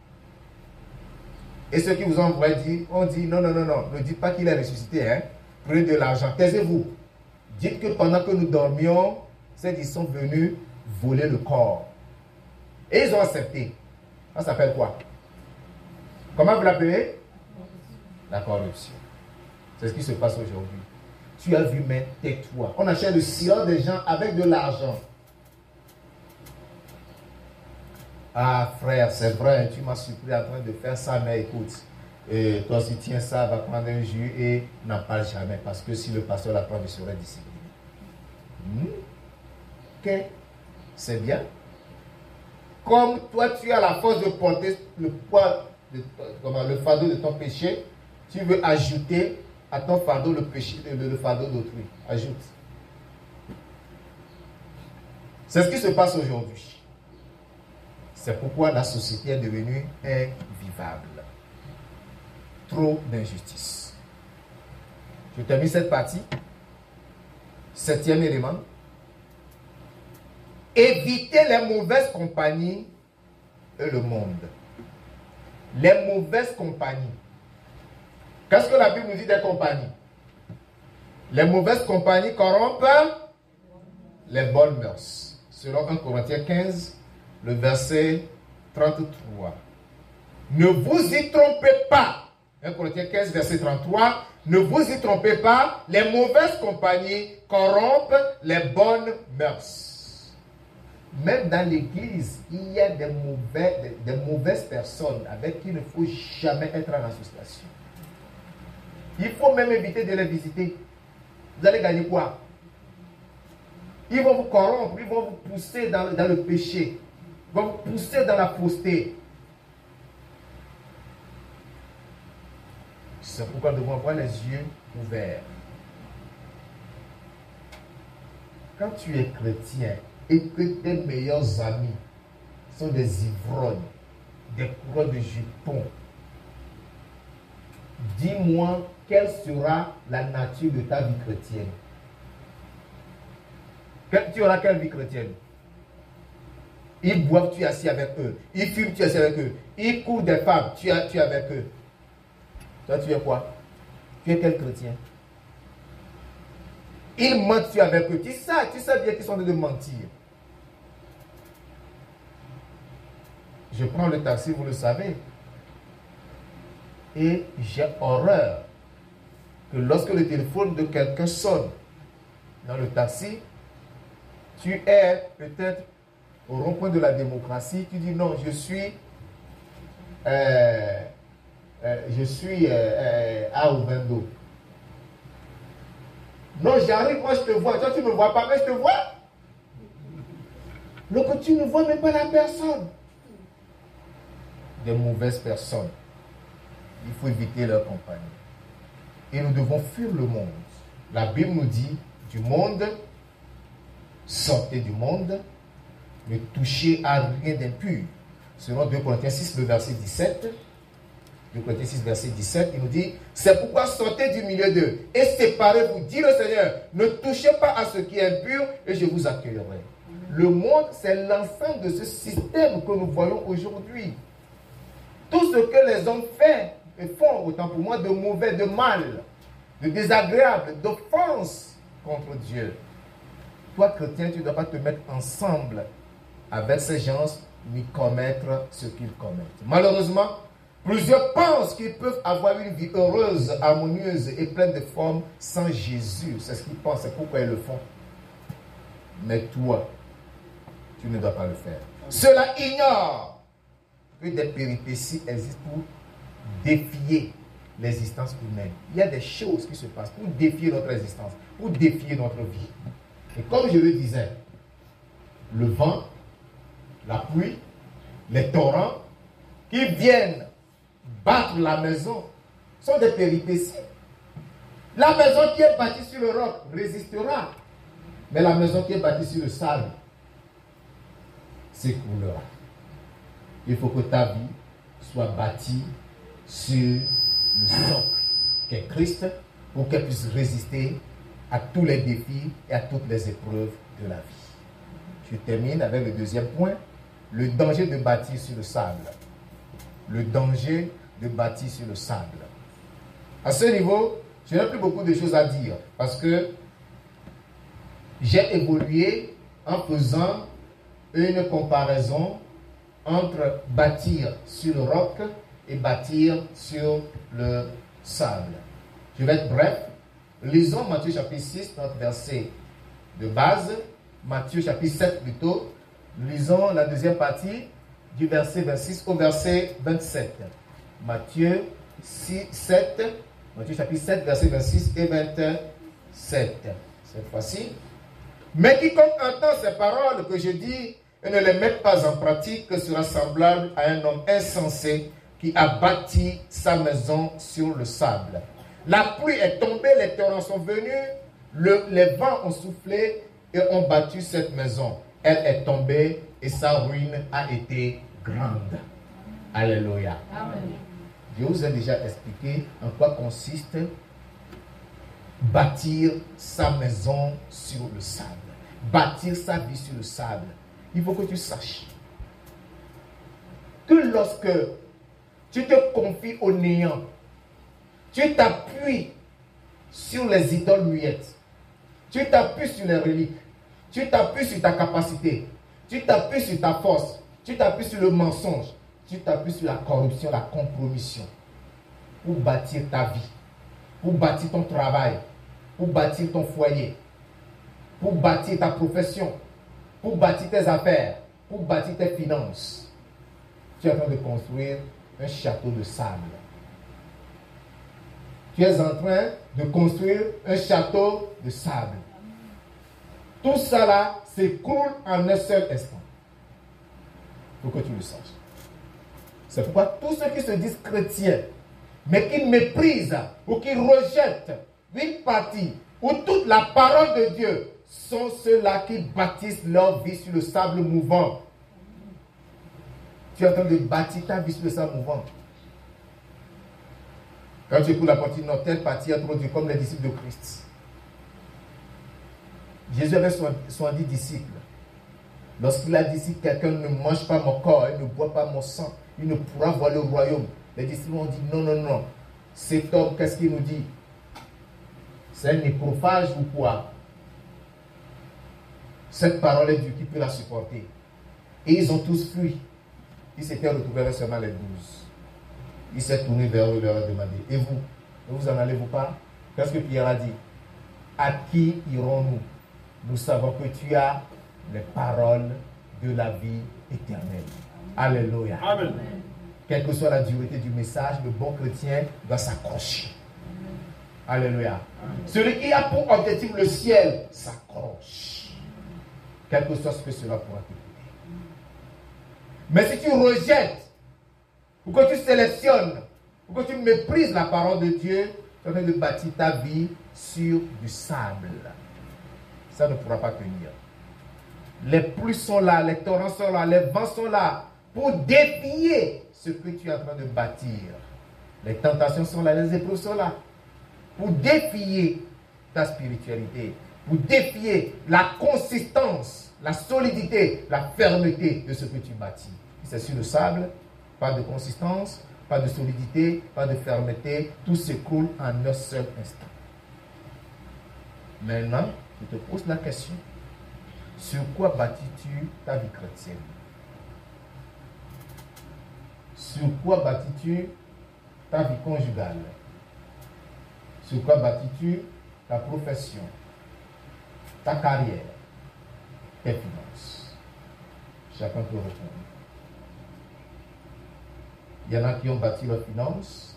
Et ceux qui vous ont envoyé ont dit, non, ne dites pas qu'il est ressuscité, hein. Prenez de l'argent, taisez-vous. Dites que pendant que nous dormions, ils sont venus voler le corps. Et ils ont accepté. Ça s'appelle quoi? Comment vous l'appelez? La corruption. C'est ce qui se passe aujourd'hui. Tu as vu, mais tais-toi. On achète le silence des gens avec de l'argent. Ah frère, c'est vrai, tu m'as surpris en train de faire ça, mais écoute, toi si tiens ça, va prendre un jus et n'en parle jamais, parce que si le pasteur l'apprend, il serait discipliné. Ok, c'est bien. Comme toi, tu as la force de porter le poids, le fardeau de ton péché, tu veux ajouter à ton fardeau le fardeau d'autrui. Ajoute. C'est ce qui se passe aujourd'hui. C'est pourquoi la société est devenue invivable. Trop d'injustice. Je termine cette partie. 7e élément. Éviter les mauvaises compagnies et le monde. Les mauvaises compagnies. Qu'est-ce que la Bible nous dit des compagnies? Les mauvaises compagnies corrompent les bonnes mœurs. Selon 1 Corinthiens 15, le verset 33. Ne vous y trompez pas. 1 Corinthiens 15, verset 33. Ne vous y trompez pas. Les mauvaises compagnies corrompent les bonnes mœurs. Même dans l'église, il y a des mauvaises personnes avec qui il ne faut jamais être en association. Il faut même éviter de les visiter. Vous allez gagner quoi? Ils vont vous corrompre, ils vont vous pousser dans le péché, ils vont vous pousser dans la fausseté. C'est pourquoi nous devons avoir les yeux ouverts. Quand tu es chrétien et que tes meilleurs amis sont des ivrognes, des coureurs de jupons, dis-moi quelle sera la nature de ta vie chrétienne. Tu auras quelle vie chrétienne? Ils boivent, tu es assis avec eux. Ils fument, tu es assis avec eux. Ils courent des femmes, tu es avec eux. Toi, tu es quoi? Tu es quel chrétien? Ils mentent, tu es avec eux. Tu sais bien qu'ils sont en train de mentir. Je prends le taxi, vous le savez. Et j'ai horreur que lorsque le téléphone de quelqu'un sonne dans le taxi, tu es peut-être au rond-point de la démocratie, tu dis non, je suis à Ovendo. Non, j'arrive, moi je te vois. Toi, tu ne me vois pas, mais je te vois. Donc tu ne vois même pas la personne. Des mauvaises personnes. Il faut éviter leur compagnie. Et nous devons fuir le monde. La Bible nous dit, du monde, sortez du monde, ne touchez à rien d'impur. Selon 2 Corinthiens 6, le verset 17, 2 Corinthiens 6, verset 17, il nous dit, c'est pourquoi sortez du milieu d'eux et séparez-vous, dit le Seigneur, ne touchez pas à ce qui est impur et je vous accueillerai. Le monde, c'est l'ensemble de ce système que nous voyons aujourd'hui. Tout ce que les hommes font, autant pour moi, de mauvais, de mal, de désagréable, d'offense contre Dieu. Toi, chrétien, tu ne dois pas te mettre ensemble avec ces gens ni commettre ce qu'ils commettent. Malheureusement, plusieurs pensent qu'ils peuvent avoir une vie heureuse, harmonieuse et pleine de formes sans Jésus. C'est ce qu'ils pensent, c'est pourquoi ils le font. Mais toi, tu ne dois pas le faire. Cela ignore que des péripéties existent pour défier l'existence humaine. Il y a des choses qui se passent pour défier notre existence, pour défier notre vie. Et comme je le disais, le vent, la pluie, les torrents qui viennent battre la maison sont des péripéties. La maison qui est bâtie sur le roc résistera, mais la maison qui est bâtie sur le sable s'écroulera. Il faut que ta vie soit bâtie sur le socle qu'est Christ pour qu'elle puisse résister à tous les défis et à toutes les épreuves de la vie. Je termine avec le deuxième point, le danger de bâtir sur le sable. Le danger de bâtir sur le sable. À ce niveau, je n'ai plus beaucoup de choses à dire parce que j'ai évolué en faisant une comparaison entre bâtir sur le roc et bâtir sur le sable. Je vais être bref. Lisons Matthieu chapitre 6, notre verset de base. Matthieu chapitre 7 plutôt. Lisons la deuxième partie du verset 26 au verset 27. Matthieu 6, 7. Matthieu chapitre 7, verset 26 et 27. Cette fois-ci. Mais quiconque entend ces paroles que je dis et ne les met pas en pratique sera semblable à un homme insensé qui a bâti sa maison sur le sable. La pluie est tombée, les torrents sont venus, les vents ont soufflé et ont battu cette maison. elle est tombée et sa ruine a été grande. Alléluia. Amen. Je vous ai déjà expliqué en quoi consiste bâtir sa maison sur le sable. Bâtir sa vie sur le sable. Il faut que tu saches que lorsque tu te confies au néant, tu t'appuies sur les idoles muettes, tu t'appuies sur les reliques, tu t'appuies sur ta capacité, tu t'appuies sur ta force, tu t'appuies sur le mensonge, tu t'appuies sur la corruption, la compromission, pour bâtir ta vie, pour bâtir ton travail, pour bâtir ton foyer, pour bâtir ta profession, pour bâtir tes affaires, pour bâtir tes finances. Tu es en train de construire un château de sable. Tu es en train de construire un château de sable. Tout ça là s'écroule en un seul instant. Il faut que tu le saches. C'est pourquoi tous ceux qui se disent chrétiens, mais qui méprisent ou qui rejettent une partie ou toute la parole de Dieu, sont ceux-là qui bâtissent leur vie sur le sable mouvant. Tu es en train de bâtir ta vie sur le sable mouvant. Quand tu écoutes la partie de notre telle partie introduite comme les disciples de Christ. Jésus avait 70 disciples. Lorsqu'il a dit, si quelqu'un ne mange pas mon corps et ne boit pas mon sang, il ne pourra voir le royaume. Les disciples ont dit, non, non, non. Cet homme, qu'est-ce qu'il nous dit? C'est un nécrophage ou quoi? Cette parole est Dieu qui peut la supporter. Et ils ont tous fui. Ils s'étaient retrouvés seulement les 12. Il s'est tourné vers eux et leur a demandé, et vous, ne vous en allez-vous pas? Qu'est-ce que Pierre a dit? À qui irons-nous? Nous savons que tu as les paroles de la vie éternelle. Alléluia. Amen. Quelle que soit la dureté du message, le bon chrétien doit s'accrocher. Alléluia. Celui qui a pour objectif le ciel s'accroche. Quel que soit ce que cela pourra t'écouter. Mais si tu rejettes, ou que tu sélectionnes, ou que tu méprises la parole de Dieu, tu es en train de bâtir ta vie sur du sable. Ça ne pourra pas tenir. Les pluies sont là, les torrents sont là, les vents sont là pour défier ce que tu es en train de bâtir. Les tentations sont là, les épreuves sont là pour défier ta spiritualité, pour défier la consistance, la solidité, la fermeté de ce que tu bâtis. C'est sur le sable, pas de consistance, pas de solidité, pas de fermeté, tout s'écroule en un seul instant. Maintenant, je te pose la question. Sur quoi bâtis-tu ta vie chrétienne? Sur quoi bâtis-tu ta vie conjugale? Sur quoi bâtis-tu ta profession, ta carrière, tes finances? Chacun peut répondre. Il y en a qui ont bâti leurs finances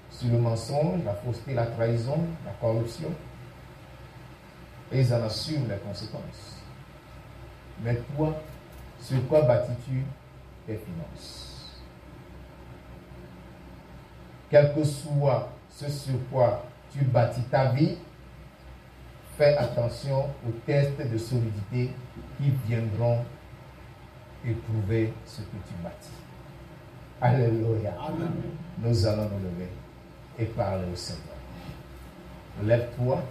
sur le mensonge, la fausseté, la trahison, la corruption. Et ils en assument les conséquences. Mais toi, sur quoi bâtis-tu tes finances? Quel que soit ce sur quoi tu bâtis ta vie, fais attention aux tests de solidité qui viendront éprouver ce que tu bâtis. Alléluia. Amen. Nous allons nous lever et parler au Seigneur. Lève-toi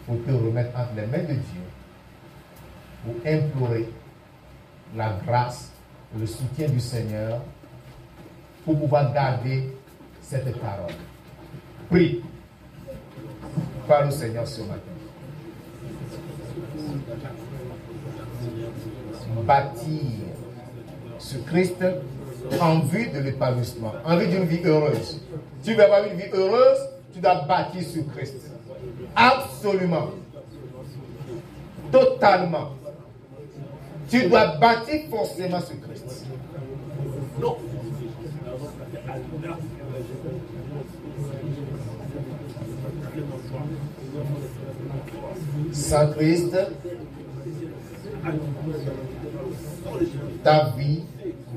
pour te remettre entre les mains de Dieu, pour implorer la grâce et le soutien du Seigneur pour pouvoir garder cette parole. Prie. Parle au Seigneur ce matin. Bâtir sur Christ en vue de l'épanouissement, en vue d'une vie heureuse. Tu veux avoir une vie heureuse, tu dois bâtir sur Christ. Absolument. Totalement. Tu dois bâtir forcément sur Christ. Non. Sans Christ, ta vie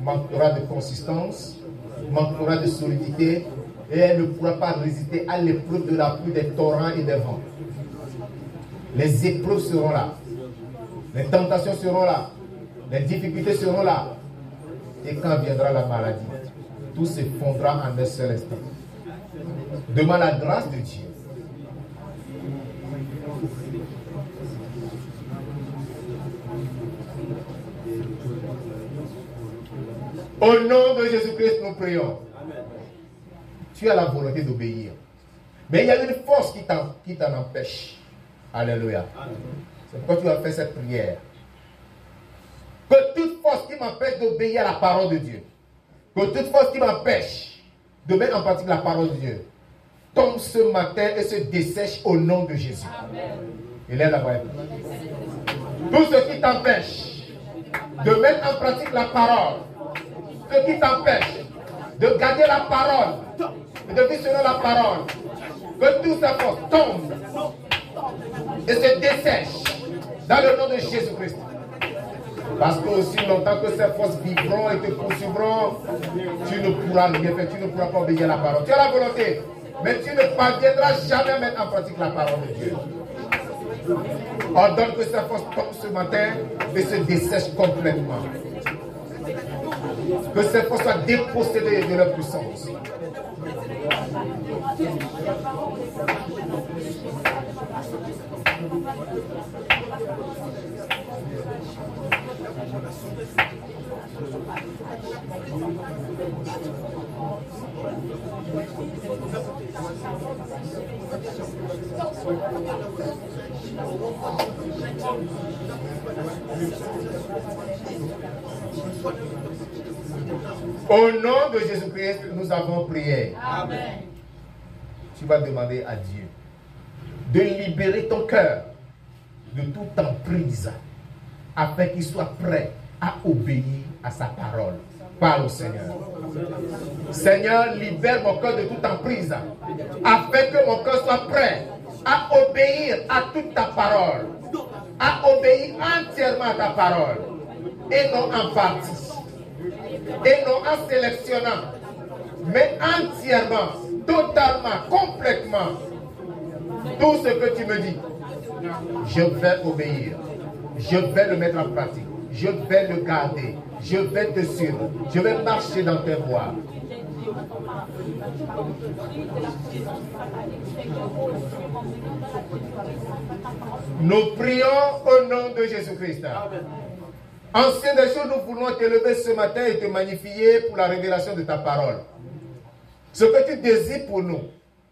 manquera de consistance, manquera de solidité et elle ne pourra pas résister à l'épreuve de la pluie, des torrents et des vents. Les épreuves seront là. Les tentations seront là. Les difficultés seront là. Et quand viendra la maladie, tout s'effondra en un seul instant. Demande la grâce de Dieu. Au nom de Jésus-Christ, nous prions. Tu as la volonté d'obéir. Mais il y a une force qui t'en empêche. Alléluia. C'est pourquoi tu as fait cette prière. Que toute force qui m'empêche d'obéir à la parole de Dieu, que toute force qui m'empêche de mettre en pratique la parole de Dieu, tombe ce matin et se dessèche au nom de Jésus. Et lève la voix. Tout ce qui t'empêche de mettre en pratique la parole, ce qui t'empêche de garder la parole et de vivre selon la parole, que toute sa force tombe et se dessèche dans le nom de Jésus-Christ. Parce que aussi longtemps que ces forces vivront et te poursuivront, tu ne pourras rien faire, tu ne pourras pas obéir à la parole. Tu as la volonté, mais tu ne parviendras jamais à mettre en pratique la parole de Dieu. Ordonne que ces forces tombent ce matin et se dessèchent complètement. Que ces forces soient dépossédées de leur puissance. Au nom de Jésus-Christ, nous avons prié. Amen. Tu vas demander à Dieu de libérer ton cœur de toute emprise afin qu'il soit prêt à obéir à sa parole. Parle au Seigneur. Seigneur, libère mon cœur de toute emprise afin que mon cœur soit prêt à obéir à toute ta parole, à obéir entièrement à ta parole et non en partie. Et non en sélectionnant, mais entièrement, totalement, complètement, tout ce que tu me dis, je vais obéir, je vais le mettre en pratique, je vais le garder, je vais te suivre, je vais marcher dans tes voies. Nous prions au nom de Jésus-Christ. Ancien des choses, nous voulons t'élever ce matin et te magnifier pour la révélation de ta parole. Ce que tu désires pour nous,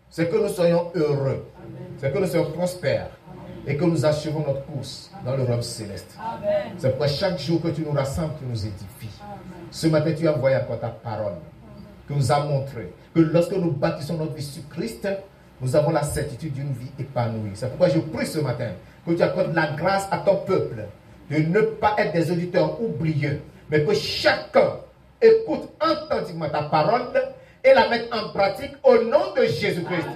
c'est que nous soyons heureux, c'est que nous soyons prospères et que nous achevons notre course dans le royaume céleste. C'est pourquoi chaque jour que tu nous rassembles, tu nous édifies. Ce matin, tu as envoyé encore ta parole qui nous a montré que lorsque nous bâtissons notre vie sur Christ, nous avons la certitude d'une vie épanouie. C'est pourquoi je prie ce matin que tu accordes la grâce à ton peuple de ne pas être des auditeurs oublieux, mais que chacun écoute attentivement ta parole et la mette en pratique au nom de Jésus-Christ.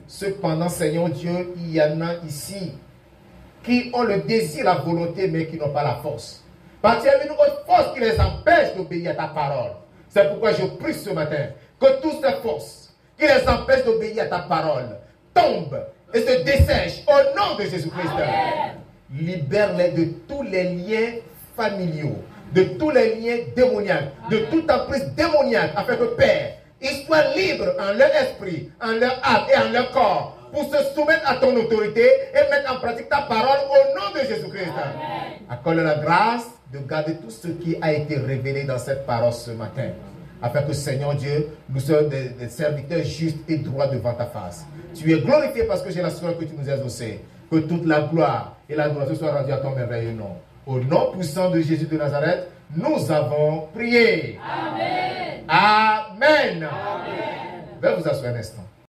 Cependant, Seigneur Dieu, il y en a ici qui ont le désir, la volonté, mais qui n'ont pas la force. Parce qu'il y a une autre force qui les empêche d'obéir à ta parole. C'est pourquoi je prie ce matin que toutes ces forces qui les empêchent d'obéir à ta parole tombent et se dessèchent au nom de Jésus-Christ. Libère-les de tous les liens familiaux, de tous les liens démoniaques, de toute emprise démoniaque, afin que Père, ils soient libres en leur esprit, en leur âme et en leur corps, pour se soumettre à ton autorité et mettre en pratique ta parole au nom de Jésus-Christ. Accorde la grâce de garder tout ce qui a été révélé dans cette parole ce matin, afin que, Seigneur Dieu, nous soyons des serviteurs justes et droits devant ta face. Tu es glorifié parce que j'ai l'assurance que tu nous as exaucés. Que toute la gloire et l'adoration soient rendues à ton merveilleux nom. Au nom puissant de Jésus de Nazareth, nous avons prié. Amen. Amen. Amen. Veuillez vous asseoir un instant.